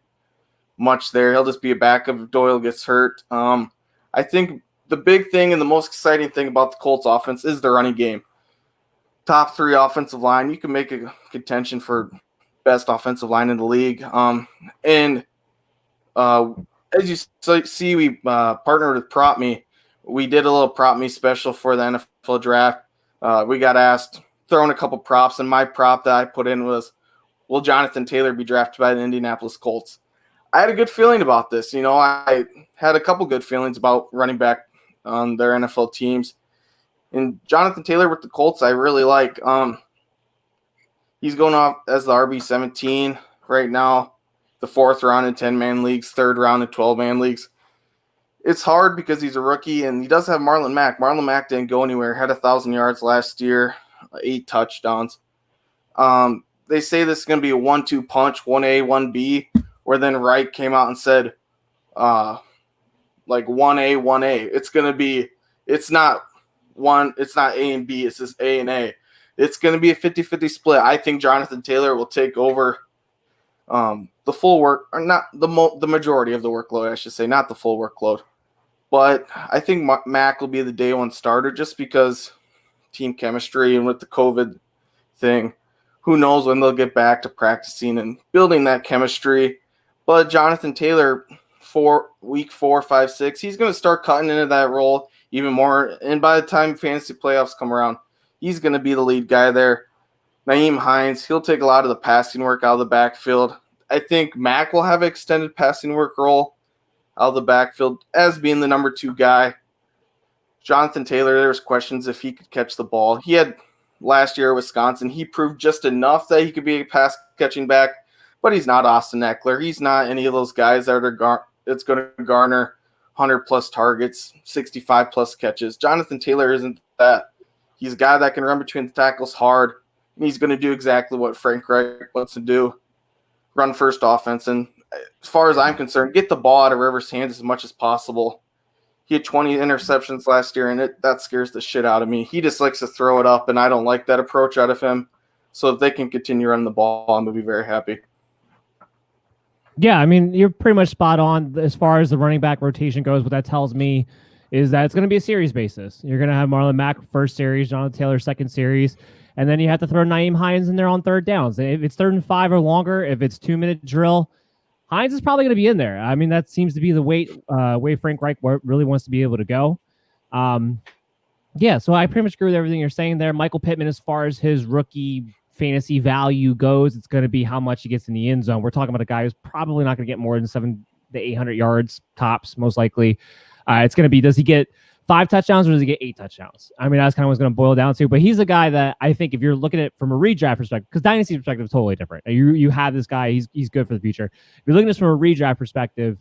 much there. He'll just be a backup if Doyle gets hurt. I think the big thing and the most exciting thing about the Colts offense is the running game. Top 3 offensive line. You can make a contention for best offensive line in the league. As you see, we partnered with Prop Me. We did a little Prop Me special for the NFL draft. We got asked, throwing a couple props, and my prop that I put in was, will Jonathan Taylor be drafted by the Indianapolis Colts? I had a good feeling about this. I had a couple good feelings about running back on their NFL teams. And Jonathan Taylor with the Colts, I really like. He's going off as the RB17 right now, the 4th round in 10-man leagues, 3rd round in 12-man leagues. It's hard because he's a rookie, and he does have Marlon Mack. Marlon Mack didn't go anywhere, had 1,000 yards last year, 8 touchdowns. They say this is going to be a 1-2 punch, 1A, 1B, where then Wright came out and said, 1A, 1A. It's going to be, it's not A and B, it's just A and A. It's going to be a 50-50 split. I think Jonathan Taylor will take over the full work, or not the majority of the workload, I should say, not the full workload. But I think Mack will be the day 1 starter just because team chemistry, and with the COVID thing, who knows when they'll get back to practicing and building that chemistry. But Jonathan Taylor, for week 4, 5, 6, he's going to start cutting into that role even more. And by the time fantasy playoffs come around, he's going to be the lead guy there. Nehemiah Hines, he'll take a lot of the passing work out of the backfield. I think Mack will have an extended passing work role out of the backfield as being the number 2 guy. Jonathan Taylor, there's questions if he could catch the ball. He had last year at Wisconsin, he proved just enough that he could be a pass-catching back, but he's not Austin Eckler. He's not any of those guys that are it's going to garner 100-plus targets, 65-plus catches. Jonathan Taylor isn't that. He's a guy that can run between the tackles hard, and he's going to do exactly what Frank Reich wants to do, run first offense. And as far as I'm concerned, get the ball out of Rivers' hands as much as possible. He had 20 interceptions last year, and that scares the shit out of me. He just likes to throw it up, and I don't like that approach out of him. So if they can continue running the ball, I'm going to be very happy. Yeah, I mean, you're pretty much spot on as far as the running back rotation goes. What that tells me is that it's going to be a series basis. You're going to have Marlon Mack first series, Jonathan Taylor second series, and then you have to throw Nehemiah Hines in there on 3rd downs. If it's 3rd and 5 or longer, if it's 2-minute drill, Hines is probably going to be in there. I mean, that seems to be the way Frank Reich really wants to be able to go. Yeah, so I pretty much agree with everything you're saying there. Michael Pittman, as far as his rookie fantasy value goes, it's going to be how much he gets in the end zone. We're talking about a guy who's probably not going to get more than 700 to 800 yards tops, most likely. It's going to be, does he get 5 touchdowns or does he get 8 touchdowns? I mean, that's kind of what's going to boil down to. But he's a guy that I think if you're looking at it from a redraft perspective, because dynasty perspective is totally different. You have this guy, he's good for the future. If you're looking at this from a redraft perspective,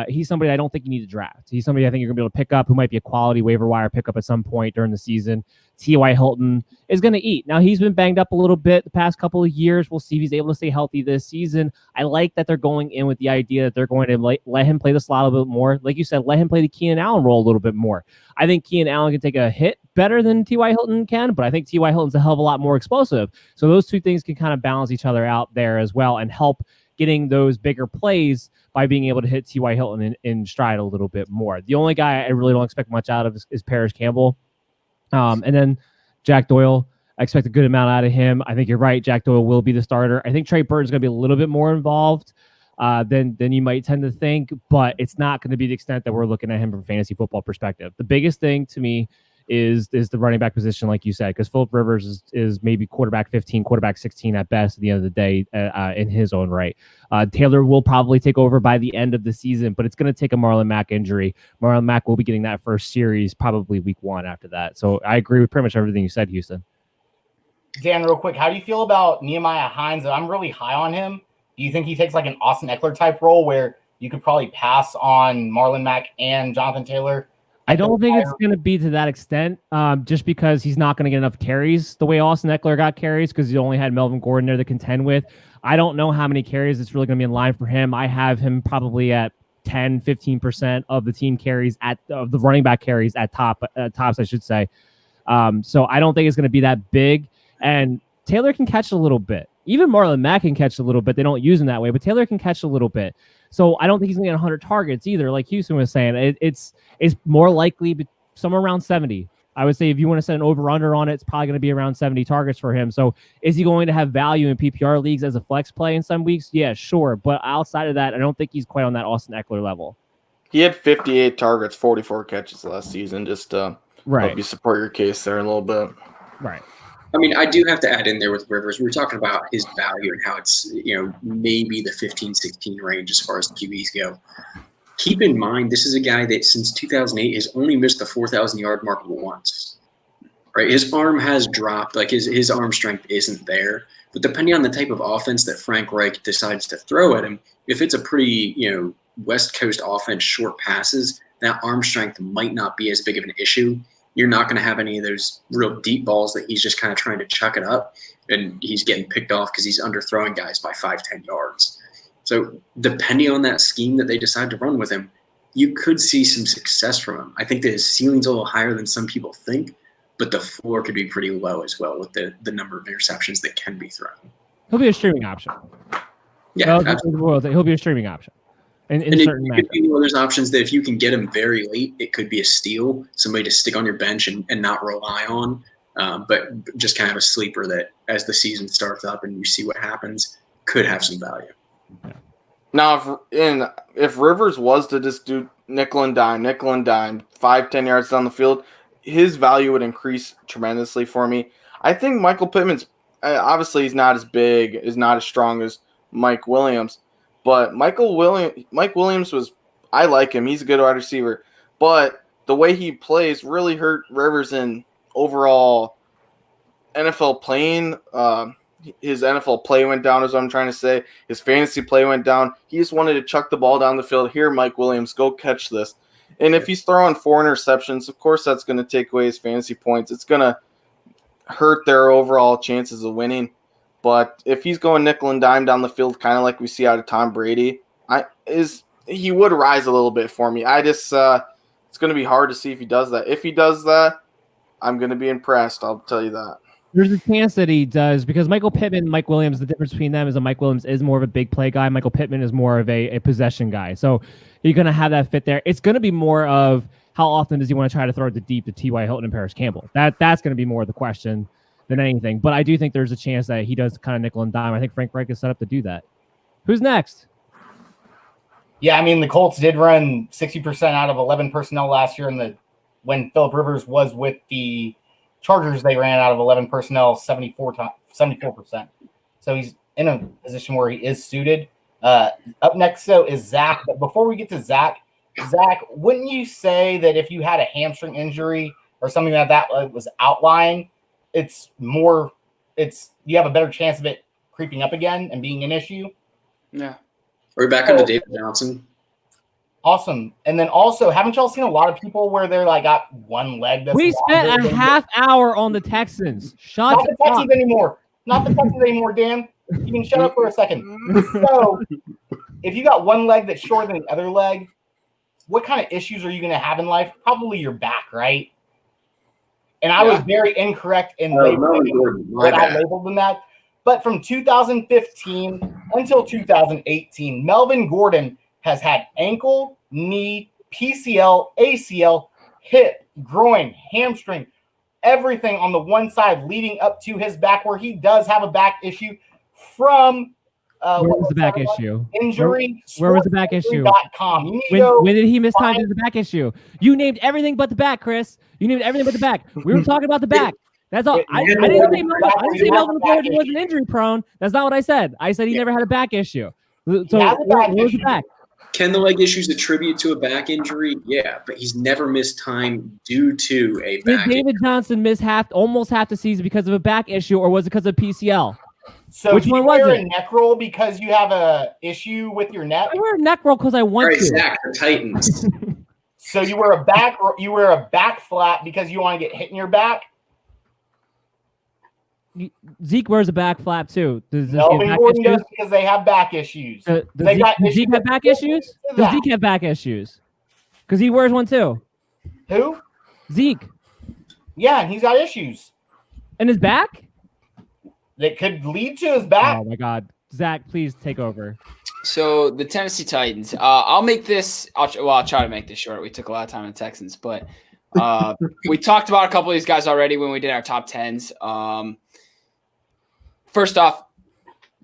he's somebody I don't think you need to draft. He's somebody I think you're going to be able to pick up who might be a quality waiver wire pickup at some point during the season. T.Y. Hilton is going to eat. Now, he's been banged up a little bit the past couple of years. We'll see if he's able to stay healthy this season. I like that they're going in with the idea that they're going to let him play the slot a little bit more. Like you said, let him play the Keenan Allen role a little bit more. I think Keenan Allen can take a hit better than T.Y. Hilton can, but I think T.Y. Hilton's a hell of a lot more explosive. So those two things can kind of balance each other out there as well and help getting those bigger plays by being able to hit T.Y. Hilton in stride a little bit more. The only guy I really don't expect much out of is Parris Campbell. And then Jack Doyle, I expect a good amount out of him. I think you're right. Jack Doyle will be the starter. I think Trey Burton's going to be a little bit more involved than you might tend to think, but it's not going to be the extent that we're looking at him from a fantasy football perspective. The biggest thing to me is the running back position, like you said, because Phillip Rivers is maybe quarterback 15, quarterback 16 at best at the end of the day in his own right. Taylor will probably take over by the end of the season, but it's going to take a Marlon Mack injury. Marlon Mack will be getting that first series probably week 1 after that. So I agree with pretty much everything you said, Houston. Dan, real quick, how do you feel about Nehemiah Hines? I'm really high on him. Do you think he takes like an Austin Eckler type role where you could probably pass on Marlon Mack and Jonathan Taylor I don't think it's going to be to that extent, just because he's not going to get enough carries the way Austin Eckler got carries because he only had Melvin Gordon there to contend with. I don't know how many carries it's really going to be in line for him. I have him probably at 10, 15% of the team carries of the running back carries at tops, I should say. So I don't think it's going to be that big. And Taylor can catch a little bit. Even Marlon Mack can catch a little bit. They don't use him that way, but Taylor can catch a little bit. So I don't think he's going to get 100 targets either. Like Houston was saying, it's more likely somewhere around 70. I would say if you want to set an over-under on it, it's probably going to be around 70 targets for him. So is he going to have value in PPR leagues as a flex play in some weeks? Yeah, sure. But outside of that, I don't think he's quite on that Austin Eckler level. He had 58 targets, 44 catches last season. Just help you support your case there a little bit. Right. I mean, I do have to add in there with Rivers. We were talking about his value and how it's, maybe the 15, 16 range as far as QBs go. Keep in mind, this is a guy that since 2008 has only missed the 4,000-yard mark once. Right? His arm has dropped. Like his arm strength isn't there. But depending on the type of offense that Frank Reich decides to throw at him, if it's a pretty, West Coast offense, short passes, that arm strength might not be as big of an issue. You're not going to have any of those real deep balls that he's just kind of trying to chuck it up, and he's getting picked off because he's underthrowing guys by 5-10 yards. So depending on that scheme that they decide to run with him, you could see some success from him. I think that his ceiling's a little higher than some people think, but the floor could be pretty low as well with the number of interceptions that can be thrown. He'll be a streaming option. Yeah, he'll be a streaming option. In certain matchups. There's options that if you can get him very late, it could be a steal, somebody to stick on your bench and not rely on, but just kind of a sleeper that as the season starts up and you see what happens, could have some value. Yeah. Now, if Rivers was to just do nickel and dime, 5-10 yards down the field, his value would increase tremendously for me. I think Michael Pittman's obviously he's not as big, is not as strong as Mike Williams. But Mike Williams I like him. He's a good wide receiver. But the way he plays really hurt Rivers in overall NFL playing. His NFL play went down, is what I'm trying to say. His fantasy play went down. He just wanted to chuck the ball down the field. Here, Mike Williams, go catch this. And if he's throwing 4 interceptions, of course that's going to take away his fantasy points. It's going to hurt their overall chances of winning. But if he's going nickel and dime down the field, kind of like we see out of Tom Brady, he would rise a little bit for me. It's going to be hard to see if he does that. If he does that, I'm going to be impressed. I'll tell you that. There's a chance that he does because Michael Pittman and Mike Williams, the difference between them is that Mike Williams is more of a big play guy. Michael Pittman is more of a possession guy. So you're going to have that fit there. It's going to be more of how often does he want to try to throw it to deep to T.Y. Hilton and Parris Campbell. That's going to be more of the question than anything. But I do think there's a chance that he does kind of nickel and dime. I think Frank Reich is set up to do that. Who's next? Yeah, I mean, the Colts did run 60% out of 11 personnel last year, and when Phillip Rivers was with the Chargers, they ran out of 11 personnel 74%. So he's in a position where he is suited. Up next, though, is Zach. But before we get to Zach, wouldn't you say that if you had a hamstring injury or something like that was outlying, you have a better chance of it creeping up again and being an issue? Yeah. We're back on to David Johnson. Awesome. And then also, haven't y'all seen a lot of people where they're like got one leg that's we spent a half hour on the Texans. Not the Texans anymore. Not the Texans anymore, Dan. You can shut up for a second. So if you got one leg that's shorter than the other leg, what kind of issues are you going to have in life? Probably your back, right? And I was very incorrect in what I labeled in that. But from 2015 until 2018, Melvin Gordon has had ankle, knee, PCL, ACL, hip, groin, hamstring, everything on the one side leading up to his back, where he does have a back issue from where was the back issue? Injury. Where was the back issue? When did he miss time to the back issue? You named everything but the back, Chris. You named everything but the back. We were talking about the back. That's all. I didn't say Melvin Gordon wasn't injury prone. That's not what I said. I said he never had a back issue. So where was the back? Can the leg issues attribute to a back injury? Yeah, but he's never missed time due to a back injury. Did David Johnson miss almost half the season because of a back issue, or was it because of PCL? So which one was it? A neck roll because you have a issue with your neck? I wear a neck roll because I want to. Zach, the Titans. So you wear a back flap because you want to get hit in your back? Zeke wears a back flap too. Does Melvin Gordon does because they have back issues. Does Zeke have back issues? Does Zeke have back issues? Because he wears one too. Who? Zeke. Yeah, and he's got issues. And his back? That could lead to his back. Oh my God. Zach, please take over. So the Tennessee Titans. I'll make this. I'll try to make this short. We took a lot of time on the Texans, but we talked about a couple of these guys already when we did our top 10s. First off,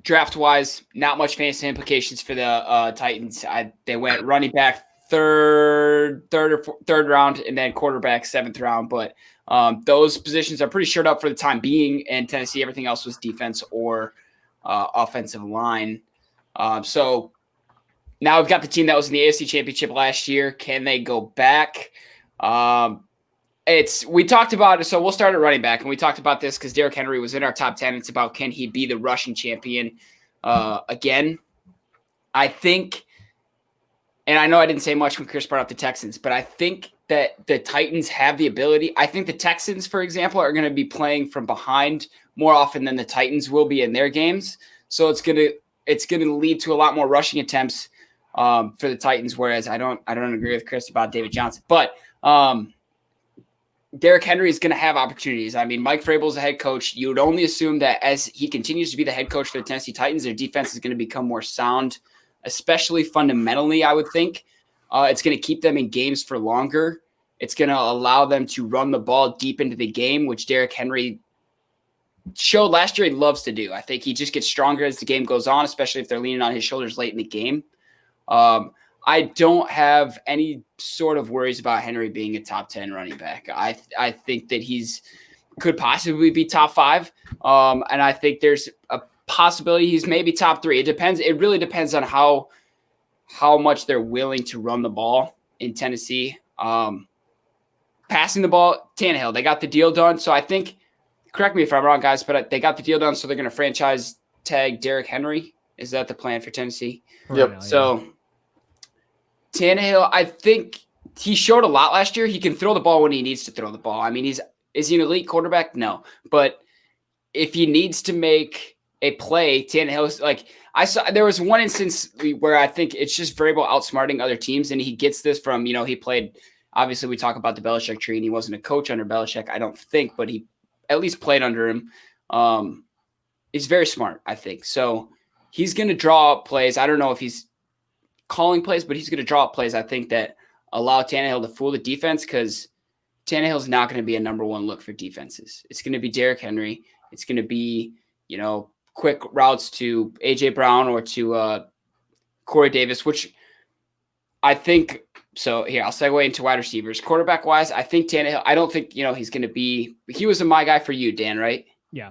draft-wise, not much fantasy implications for the Titans. They went running back third round, and then quarterback 7th round. But those positions are pretty shored up for the time being. And Tennessee, everything else was defense or offensive line. So now we've got the team that was in the AFC Championship last year. Can they go back? We talked about it, so we'll start at running back, and we talked about this because Derrick Henry was in our top 10. It's about, can he be the rushing champion again? I think, and I know I didn't say much when Chris brought up the Texans, but I think that the Titans have the ability. I think the Texans, for example, are going to be playing from behind more often than the Titans will be in their games. So it's going to lead to a lot more rushing attempts for the Titans. Whereas I don't agree with Chris about David Johnson, but Derrick Henry is going to have opportunities. I mean, Mike Vrabel is the head coach. You would only assume that as he continues to be the head coach for the Tennessee Titans, their defense is going to become more sound, especially fundamentally, I would think. It's going to keep them in games for longer. It's going to allow them to run the ball deep into the game, which Derrick Henry showed last year he loves to do. I think he just gets stronger as the game goes on, especially if they're leaning on his shoulders late in the game. I don't have any sort of worries about Henry being a top 10 running back. I think that could possibly be top 5. And I think there's a possibility he's maybe top 3. It depends. It really depends on how much they're willing to run the ball in Tennessee. Passing the ball, Tannehill, they got the deal done. So I think, correct me if I'm wrong, guys, but they got the deal done. So they're going to franchise tag Derrick Henry. Is that the plan for Tennessee? Yep. So Tannehill, I think he showed a lot last year. He can throw the ball when he needs to throw the ball. I mean, is he an elite quarterback? No. But if he needs to make a play, Tannehill's there was one instance where I think it's just Vrabel outsmarting other teams, and he gets this from, he played, obviously we talk about the Belichick tree, and he wasn't a coach under Belichick, I don't think, but he at least played under him. He's very smart, I think. So he's going to draw up plays. I don't know if he's calling plays, but he's going to draw up plays, I think, that allow Tannehill to fool the defense, because Tannehill's not going to be a number one look for defenses. It's going to be Derrick Henry. It's going to be, quick routes to A.J. Brown or to Corey Davis, which I think – so here, I'll segue into wide receivers. Quarterback-wise, I think Tannehill – I don't think, he's going to be – he was a my guy for you, Dan, right? Yeah.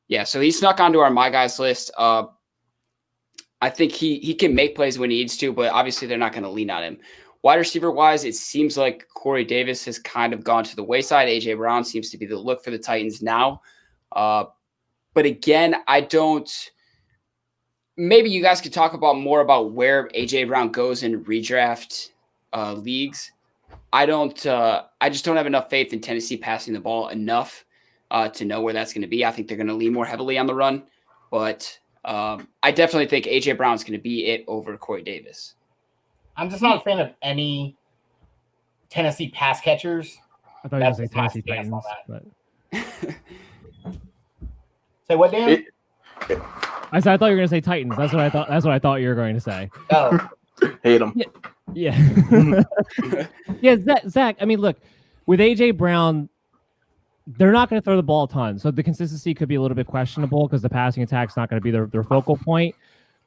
Yeah, so he snuck onto our my guys list. I think he can make plays when he needs to, but obviously they're not going to lean on him. Wide receiver-wise, it seems like Corey Davis has kind of gone to the wayside. A.J. Brown seems to be the look for the Titans now. But again, maybe you guys could talk more about where A.J. Brown goes in redraft leagues. I just don't have enough faith in Tennessee passing the ball enough to know where that's going to be. I think they're going to lean more heavily on the run, but I definitely think A.J. Brown's going to be it over Corey Davis. I'm just not a fan of any Tennessee pass catchers. I thought you were going to say Tennessee Titans. But... Say what, Dan? I thought you were going to say Titans. That's what I thought you were going to say. Oh. Hate them. Yeah. Yeah, Zach, I mean, look, with A.J. Brown, they're not going to throw the ball a ton. So the consistency could be a little bit questionable because the passing attack's not going to be their focal point.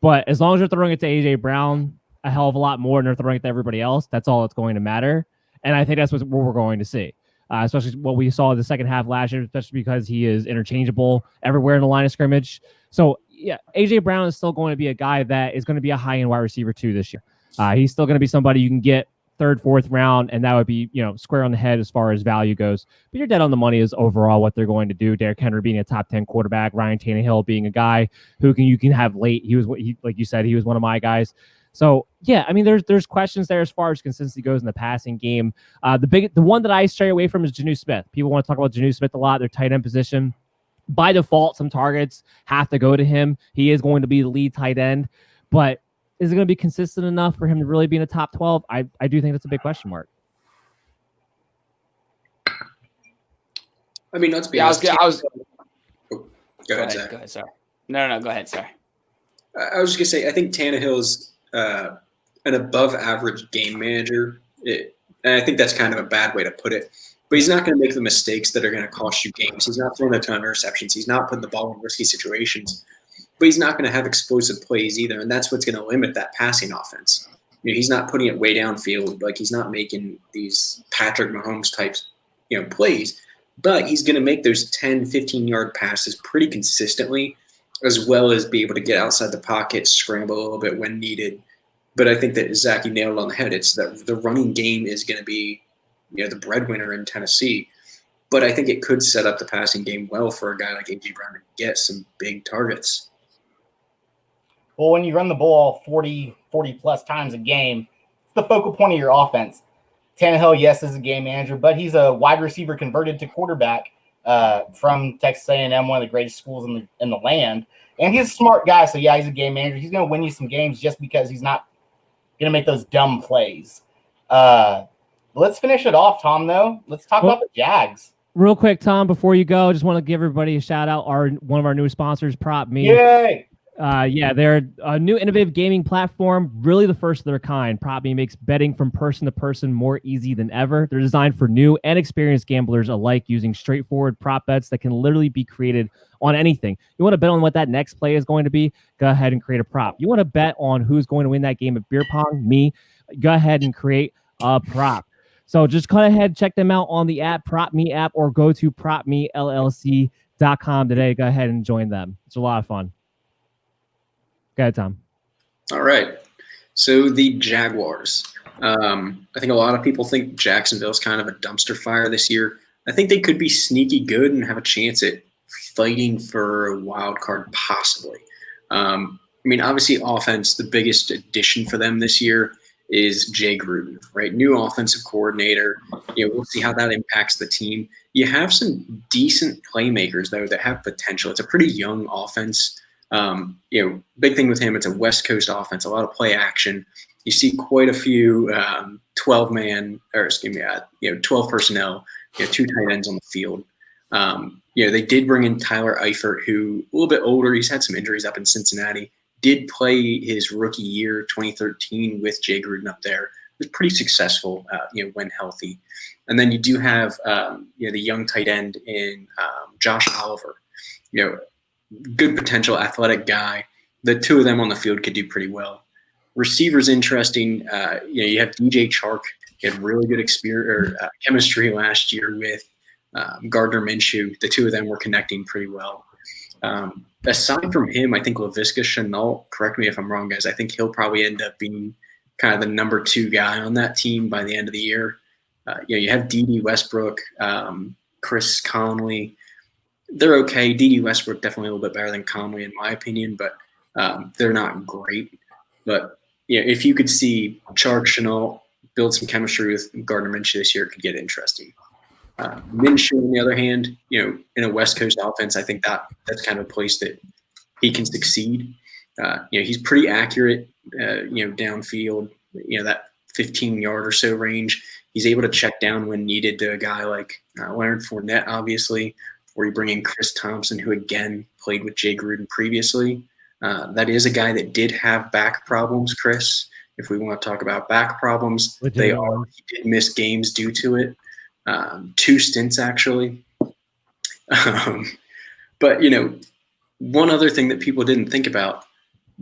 But as long as they're throwing it to A.J. Brown a hell of a lot more than they're throwing it to everybody else, that's all that's going to matter. And I think that's what we're going to see. Especially what we saw in the second half last year, especially because he is interchangeable everywhere in the line of scrimmage. So, yeah, A.J. Brown is still going to be a guy that is going to be a high-end wide receiver too this year. He's still going to be somebody you can get third, fourth round, and that would be, square on the head as far as value goes. But you're dead on the money is overall what they're going to do. Derrick Henry being a top 10 quarterback, Ryan Tannehill being a guy who you can have late. He was like you said, he was one of my guys. So yeah, I mean, there's questions there as far as consistency goes in the passing game. The one that I stray away from is Jonnu Smith. People want to talk about Jonnu Smith a lot, their tight end position. By default, some targets have to go to him. He is going to be the lead tight end, but is it going to be consistent enough for him to really be in the top 12? I do think that's a big question mark. I mean, let's be honest. Go ahead, Zach. Go ahead, sorry. No, go ahead, sorry. I was just going to say, I think Tannehill's an above-average game manager. And I think that's kind of a bad way to put it. But he's not going to make the mistakes that are going to cost you games. He's not throwing a ton of interceptions. He's not putting the ball in risky situations. But he's not going to have explosive plays either, and that's what's going to limit that passing offense. He's not putting it way downfield. Like, he's not making these Patrick Mahomes types, plays. But he's going to make those 10, 15-yard passes pretty consistently, as well as be able to get outside the pocket, scramble a little bit when needed. But I think that, Zach, you nailed it on the head. It's that the running game is going to be the breadwinner in Tennessee. But I think it could set up the passing game well for a guy like A.J. Brown to get some big targets. Well, when you run the ball 40-plus times a game, it's the focal point of your offense. Tannehill, yes, is a game manager, but he's a wide receiver converted to quarterback from Texas A&M, one of the greatest schools in the land. And he's a smart guy, so yeah, he's a game manager. He's going to win you some games just because he's not going to make those dumb plays. Let's finish it off, Tom, though. Let's talk about the Jags. Real quick, Tom, before you go, just want to give everybody a shout out. One of our new sponsors, Prop Me. Yay! They're a new innovative gaming platform, really the first of their kind. Prop Me makes betting from person to person more easy than ever. They're designed for new and experienced gamblers alike, using straightforward prop bets that can literally be created on anything. You want to bet on what that next play is going to be? Go ahead and create a prop. You want to bet on who's going to win that game of beer pong? Me. Go ahead and create a prop. So just go ahead, check them out on the app, Prop Me app, or go to propmellc.com today. Go ahead and join them. It's a lot of fun. Go ahead, Tom. All right. So the Jaguars. I think a lot of people think Jacksonville's kind of a dumpster fire this year. I think they could be sneaky good and have a chance at fighting for a wild card, possibly. Obviously, offense, the biggest addition for them this year is Jay Gruden, right? New offensive coordinator. We'll see how that impacts the team. You have some decent playmakers, though, that have potential. It's a pretty young offense. Big thing with him, it's a West Coast offense, a lot of play action. You see quite a few 12 personnel, 2 tight ends on the field. They did bring in Tyler Eifert, who a little bit older. He's had some injuries up in Cincinnati. Did play his rookie year, 2013, with Jay Gruden up there. Was pretty successful, when healthy. And then you do have, the young tight end in Josh Oliver. Good potential athletic guy. The 2 of them on the field could do pretty well. Receivers interesting. You have DJ Chark. He had really good chemistry last year with Gardner Minshew. The 2 of them were connecting pretty well. Aside from him, I think Laviska Shenault, correct me if I'm wrong, guys, I think he'll probably end up being kind of the number 2 guy on that team by the end of the year. You have Dede Westbrook, Chris Conley. They're okay. Dede Westbrook definitely a little bit better than Conley in my opinion, but they're not great. But if you could see Chark, Shenault build some chemistry with Gardner Minshew this year, it could get interesting. Minshew, on the other hand, in a West Coast offense, I think that's kind of a place that he can succeed. He's pretty accurate, downfield, that 15-yard or so range. He's able to check down when needed to a guy like Leonard Fournette, obviously, or you bring in Chris Thompson, who, again, played with Jay Gruden previously. That is a guy that did have back problems, Chris. If we want to talk about back problems, he did miss games due to it. 2 stints, actually. But, one other thing that people didn't think about,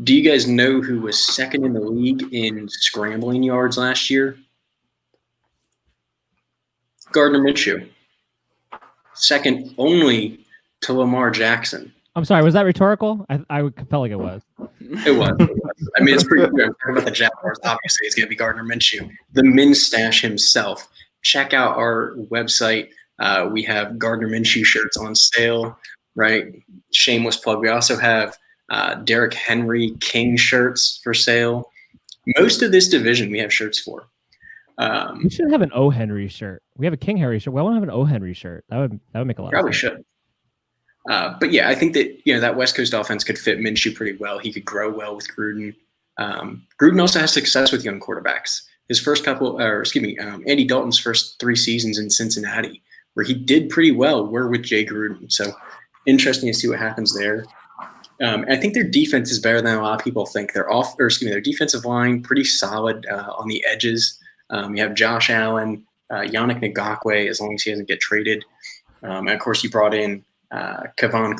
do you guys know who was second in the league in scrambling yards last year? Gardner Minshew. Second only to Lamar Jackson. I'm sorry, was that rhetorical? I felt like it was. It was. I mean, it's pretty clear. I'm talking about the Jaguars. Obviously, it's going to be Gardner Minshew, the Minstash himself. Check out our website. We have Gardner Minshew shirts on sale, right? Shameless plug. We also have Derrick Henry King shirts for sale. Most of this division we have shirts for. We should have an O. Henry shirt. We have a King Henry shirt. Why don't we have an O. Henry shirt? That would make a lot Probably of sense. should. But yeah, I think that that West Coast offense could fit Minshew pretty well. He could grow well with Gruden. Gruden also has success with young quarterbacks. His first Andy Dalton's first 3 seasons in Cincinnati, where he did pretty well, were with Jay Gruden. So interesting to see what happens there. I think their defense is better than a lot of people think. Their defensive line pretty solid on the edges. You have Josh Allen, Yannick Ngakoue, as long as he doesn't get traded. And of course, you brought in Kevon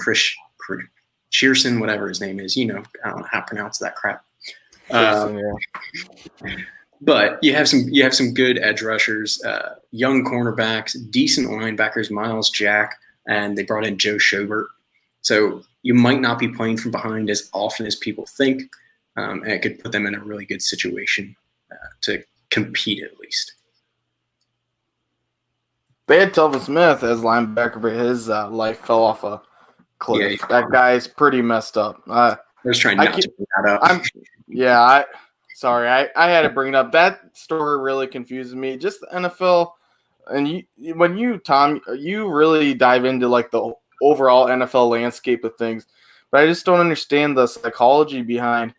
Shearson, whatever his name is. I don't know how to pronounce that crap. But you have some good edge rushers, young cornerbacks, decent linebackers, Miles Jack, and they brought in Joe Schobert. So you might not be playing from behind as often as people think, and it could put them in a really good situation to compete at least. They had Telvin Smith as linebacker, but his life fell off a cliff. Yeah, that guy's pretty messed up. I was trying not to bring that up. Sorry, I had to bring it up. That story really confuses me. Just the NFL, and Tom, you really dive into like the overall NFL landscape of things, but I just don't understand the psychology behind.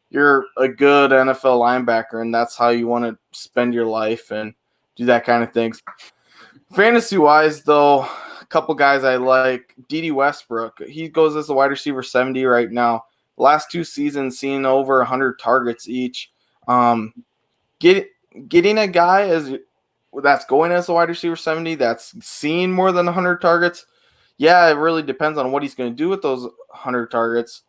You're a good NFL linebacker, and that's how you want to spend your life and do that kind of things. Fantasy-wise, though, a couple guys I like. Dede Westbrook, he goes as a wide receiver 70 right now. Last 2 seasons, seen over 100 targets each. Getting a guy that's going as a wide receiver 70 that's seen more than 100 targets, yeah, it really depends on what he's going to do with those 100 targets.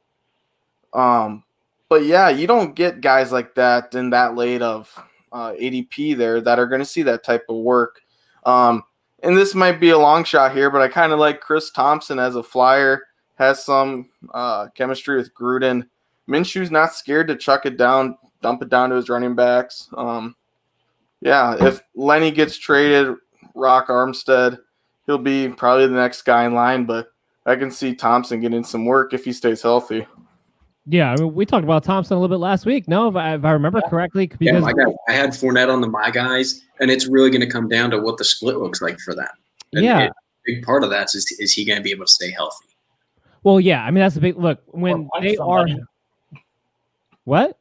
But yeah, you don't get guys like that in that late of ADP there that are going to see that type of work. And this might be a long shot here, but I kind of like Chris Thompson as a flyer, has some chemistry with Gruden. Minshew's not scared to chuck it down, dump it down to his running backs. If Lenny gets traded, Rock Armstead, he'll be probably the next guy in line, but I can see Thompson getting some work if he stays healthy. Yeah, I mean, we talked about Thompson a little bit last week. No, if I remember correctly, because I had Fournette on my guys, and it's really going to come down to what the split looks like for them. And a big part of that is he going to be able to stay healthy? Well, yeah, I mean that's a big look when they are. What?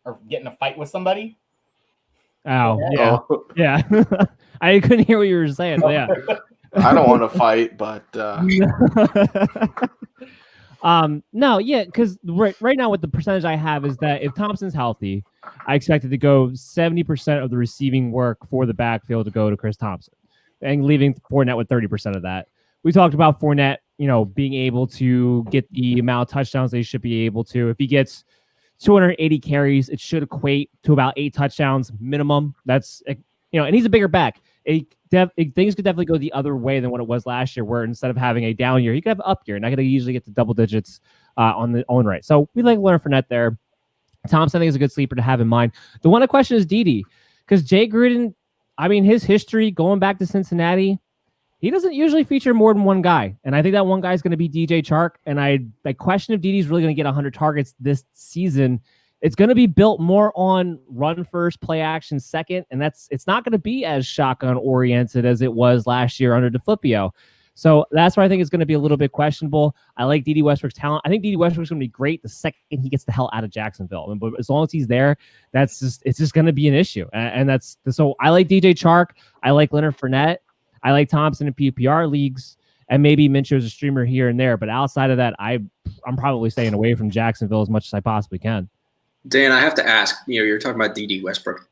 Or get in a fight with somebody? Oh, yeah. I couldn't hear what you were saying. But yeah, I don't want to fight, but. No, yeah, because right now with the percentage I have is that if Thompson's healthy, I expect it to go 70% of the receiving work for the backfield to go to Chris Thompson, and leaving Fournette with 30% of that. We talked about Fournette, being able to get the amount of touchdowns they should be able to. If he gets 280 carries, it should equate to about 8 touchdowns minimum. That's and he's a bigger back. Things could definitely go the other way than what it was last year, where instead of having a down year, you could have an up year. Not going to usually get to double digits on the own right. So we like Leonard Fournette there. Thompson, I think, is a good sleeper to have in mind. The one I question is Dede, because Jay Gruden, I mean, his history going back to Cincinnati, he doesn't usually feature more than one guy. And I think that one guy is going to be DJ Chark. And I question if Dede's really going to get 100 targets this season. It's going to be built more on run first, play action second, and it's not going to be as shotgun oriented as it was last year under DeFlippio. So that's why I think it's going to be a little bit questionable. I like Dede Westbrook's talent. I think Dede Westbrook's going to be great the second he gets the hell out of Jacksonville. But as long as he's there, it's just going to be an issue. And so I like DJ Chark. I like Leonard Fournette. I like Thompson in PPR leagues, and maybe Minshew as a streamer here and there. But outside of that, I'm probably staying away from Jacksonville as much as I possibly can. Dan, I have to ask, you're talking about Dede Westbrook.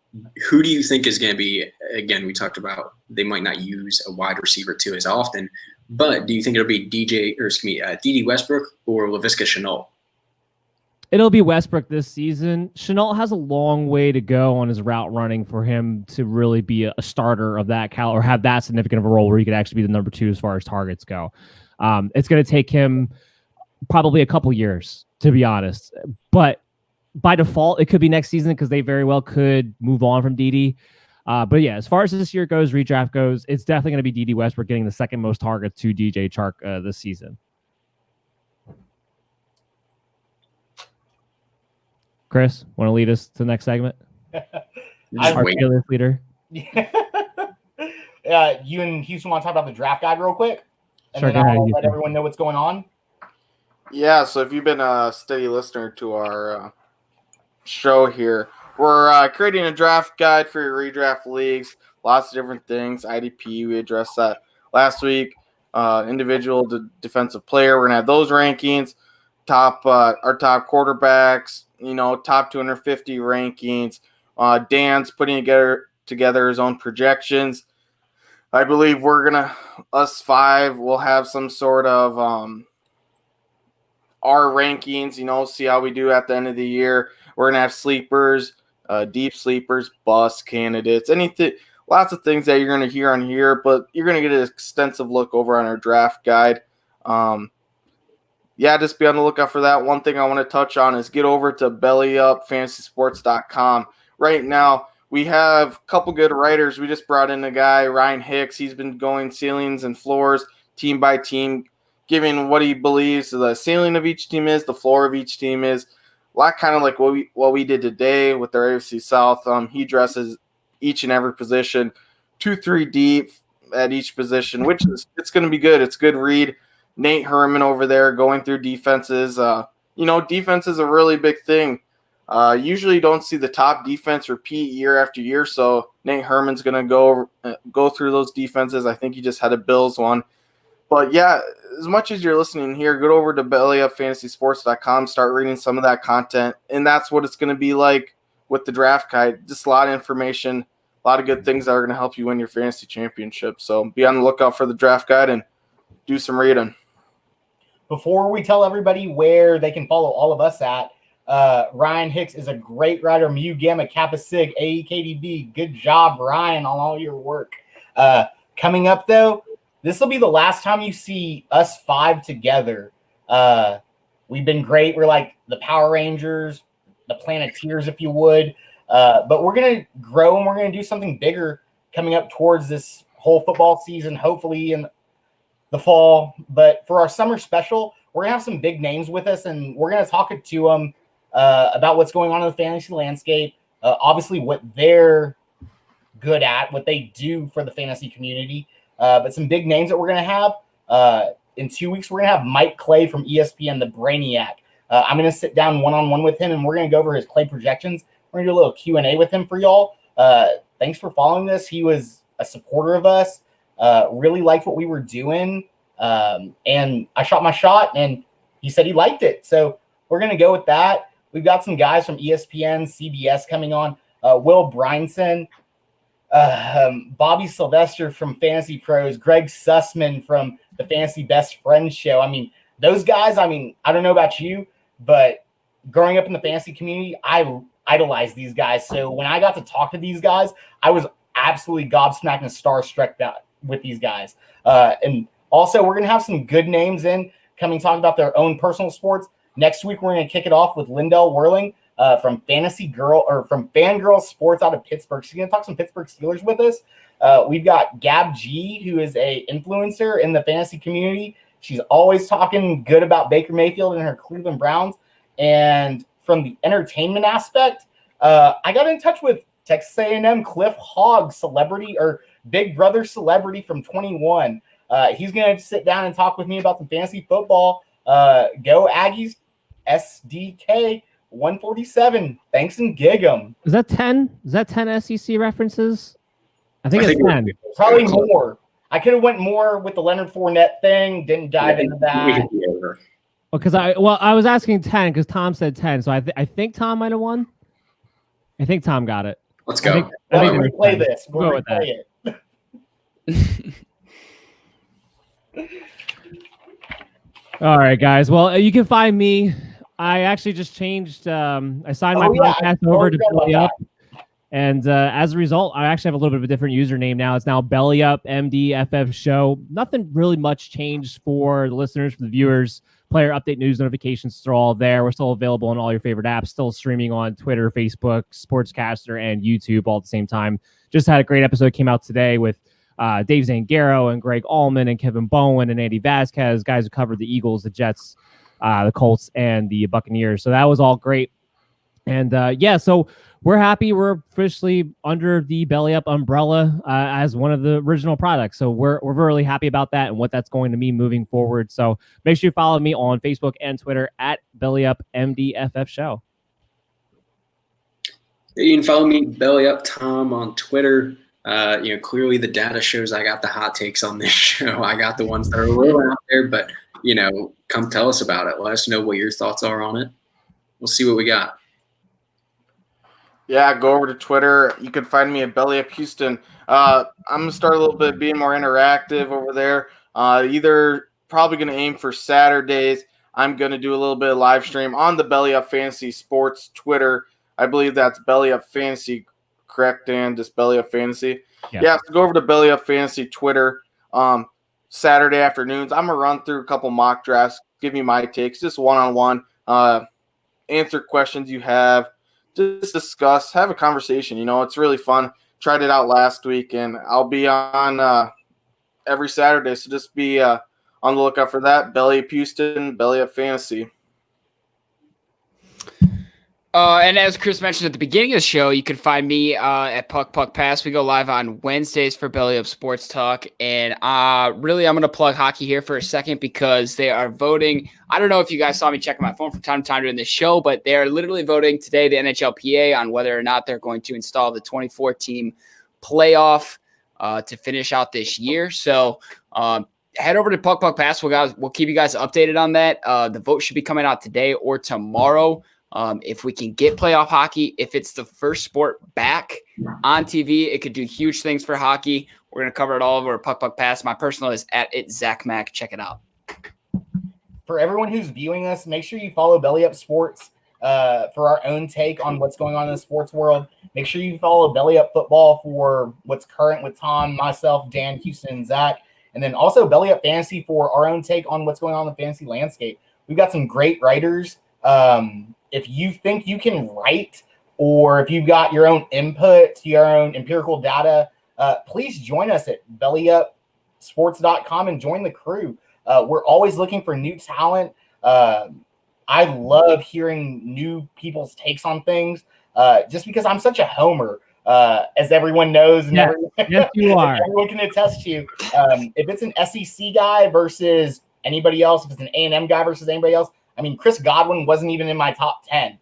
Who do you think is going to be, again, we talked about they might not use a wide receiver too as often, but do you think it'll be Dede Westbrook or Laviska Shenault? It'll be Westbrook this season. Shenault has a long way to go on his route running for him to really be a starter of that caliber or have that significant of a role where he could actually be the number 2 as far as targets go. It's going to take him probably a couple years, to be honest. But by default, it could be next season because they very well could move on from Dede. But yeah, as far as this year goes, redraft goes, it's definitely going to be Dede Westbrook getting the second most targets to DJ Chark this season. Chris, want to lead us to the next segment? Our fearless leader. You and Houston want to talk about the draft guide real quick? And Sure, then go ahead, I'll let Houston. everyone know what's going on. Yeah, so if you've been a steady listener to our show here, we're creating a draft guide for your redraft leagues. Lots of different things. IDP, we addressed that last week. Individual defensive player, we're gonna have those rankings. Our top quarterbacks, top 250 rankings. Dan's putting together his own projections. I believe us five will have some sort of our rankings, see how we do at the end of the year. We're going to have sleepers, deep sleepers, bust candidates, anything, lots of things that you're going to hear on here, but you're going to get an extensive look over on our draft guide. Just be on the lookout for that. One thing I want to touch on is get over to bellyupfantasysports.com. Right now, we have a couple good writers. We just brought in a guy, Ryan Hicks. He's been going ceilings and floors, team by team, giving what he believes the ceiling of each team is, the floor of each team is. A lot kind of like what we did today with our AFC South. He addresses each and every position, 2-3 deep at each position, it's going to be good. It's a good read. Nate Herman over there going through defenses. Defense is a really big thing. Usually you don't see the top defense repeat year after year, so Nate Herman's going to go through those defenses. I think he just had a Bills one. But, yeah, as much as you're listening here, go over to bellyupfantasysports.com, start reading some of that content, and that's what it's going to be like with the draft guide. Just a lot of information, a lot of good things that are going to help you win your fantasy championship. So be on the lookout for the draft guide and do some reading. Before we tell everybody where they can follow all of us at, Ryan Hicks is a great writer. Mu Gamma Kappa Sig AEKDB. Good job, Ryan, on all your work. Coming up, though, this will be the last time you see us five together. We've been great. We're like the Power Rangers, the Planeteers, if you would. But we're going to grow, and we're going to do something bigger coming up towards this whole football season, hopefully in the fall. But for our summer special, we're going to have some big names with us, and we're going to talk to them about what's going on in the fantasy landscape, obviously what they're good at, what they do for the fantasy community. But some big names that we're going to have. In 2 weeks, we're going to have Mike Clay from ESPN, the Brainiac. I'm going to sit down one-on-one with him, and we're going to go over his Clay projections. We're going to do a little Q&A with him for y'all. Thanks for following this. He was a supporter of us, really liked what we were doing, and I shot my shot, and he said he liked it. So we're going to go with that. We've got some guys from ESPN, CBS coming on. Will Brynson, Bobby Sylvester from Fantasy Pros, Greg Sussman from the Fantasy Best Friends Show. I mean, those guys, I don't know about you, but growing up in the fantasy community, I idolize these guys. So when I got to talk to these guys, I was absolutely gobsmacked and starstruck with these guys. And also, we're going to have some good names in coming talk about their own personal sports. Next week, we're going to kick it off with Lindell Whirling from Fangirl Sports out of Pittsburgh. She's going to talk some Pittsburgh Steelers with us. We've got Gab G, who is a influencer in the fantasy community. She's always talking good about Baker Mayfield and her Cleveland Browns. And from the entertainment aspect, I got in touch with Texas A&M Cliff Hogg, celebrity or Big Brother celebrity from 21. He's going to sit down and talk with me about some fantasy football. Go Aggies, SDK 147. Thanks and gig 'em. Is that 10? Is that 10 SEC references? I think it's 10. Probably more. I could have went more with the Leonard Fournette thing. Didn't dive into that. Because I was asking 10 because Tom said 10, so I think Tom might have won. I think Tom got it. Let's go. I think we're play this. We'll go with that. All right, guys. Well, you can find me. I actually just changed. I signed my podcast over to Belly Up. And as a result, I actually have a little bit of a different username now. It's now Belly Up MDFF Show. Nothing really much changed for the listeners, for the viewers. Player update news notifications are all there. We're still available on all your favorite apps. Still streaming on Twitter, Facebook, Sportscaster, and YouTube all at the same time. Just had a great episode came out today with Dave Zangaro and Greg Allman and Kevin Bowen and Andy Vasquez, guys who covered the Eagles, the Jets, the Colts, and the Buccaneers. So that was all great. And so we're happy we're officially under the Belly Up umbrella as one of the original products. So we're really happy about that and what that's going to mean moving forward. So make sure you follow me on Facebook and Twitter at Belly Up MDFF Show. You can follow me, Belly Up Tom, on Twitter. Clearly the data shows I got the hot takes on this show. I got the ones that are a little out there, but, come tell us about it. Let us know what your thoughts are on it. We'll see what we got. Yeah, go over to Twitter. You can find me at Belly Up Houston. I'm going to start a little bit being more interactive over there. Either probably going to aim for Saturdays. I'm going to do a little bit of live stream on the Belly Up Fantasy Sports Twitter. I believe that's Belly Up Fantasy, correct, Dan? Just Belly Up Fantasy? Yeah, so go over to Belly Up Fantasy Twitter. Saturday afternoons, I'm going to run through a couple mock drafts, give you my takes, just one-on-one, answer questions you have, just discuss, have a conversation. It's really fun. Tried it out last week, and I'll be on every Saturday, so just be on the lookout for that. Belly Up Houston, Belly Up Fantasy. And as Chris mentioned at the beginning of the show, you can find me at Puck Pass. We go live on Wednesdays for Belly Up Sports Talk. And really, I'm going to plug hockey here for a second because they are voting. I don't know if you guys saw me checking my phone from time to time during this show, but they are literally voting today, the NHLPA, on whether or not they're going to install the 24-team playoff to finish out this year. So head over to Puck Pass. We'll keep you guys updated on that. The vote should be coming out today or tomorrow. If we can get playoff hockey, if it's the first sport back on TV, it could do huge things for hockey. We're going to cover it all over Puck Pass. My personal is at @ZachMac. Check it out. For everyone who's viewing us, make sure you follow Belly Up Sports for our own take on what's going on in the sports world. Make sure you follow Belly Up Football for what's current with Tom, myself, Dan, Houston, and Zach. And then also Belly Up Fantasy for our own take on what's going on in the fantasy landscape. We've got some great writers. If you think you can write, or if you've got your own input, your own empirical data, please join us at bellyupsports.com and join the crew. We're always looking for new talent. I love hearing new people's takes on things, just because I'm such a homer, as everyone knows. And yes, you are. Everyone can attest to. If it's an SEC guy versus anybody else, if it's an A&M guy versus anybody else, I mean, Chris Godwin wasn't even in my top 10.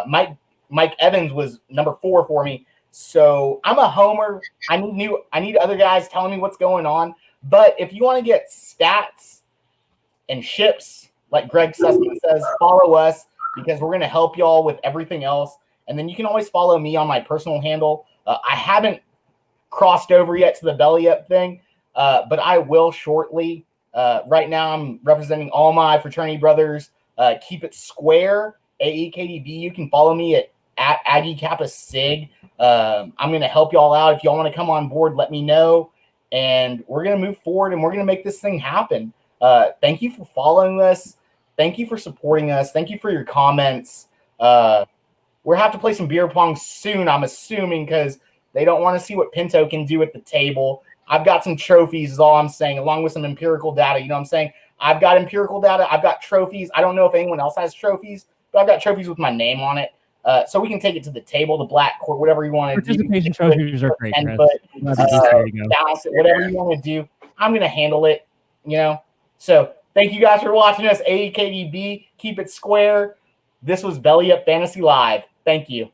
Mike Evans was number 4 for me. So I'm a homer. I need other guys telling me what's going on. But if you want to get stats and ships, like Greg Sussman says, follow us, because we're going to help y'all with everything else. And then you can always follow me on my personal handle. I haven't crossed over yet to the Belly Up thing, but I will shortly. Right now I'm representing all my fraternity brothers. Keep it square, AEKDB. You can follow me at Aggie Kappa Sig. I'm going to help y'all out. If y'all want to come on board, let me know. And we're going to move forward, and we're going to make this thing happen. Thank you for following us. Thank you for supporting us. Thank you for your comments. We'll have to play some beer pong soon, I'm assuming, because they don't want to see what Pinto can do at the table. I've got some trophies is all I'm saying, along with some empirical data. You know what I'm saying? I've got empirical data. I've got trophies. I don't know if anyone else has trophies, but I've got trophies with my name on it. So we can take it to the table, the black court, whatever you want to do. Participation trophies are great, Chris. Balance it, whatever you want to do. I'm going to handle it, So thank you guys for watching us. AEKDB, keep it square. This was Belly Up Fantasy Live. Thank you.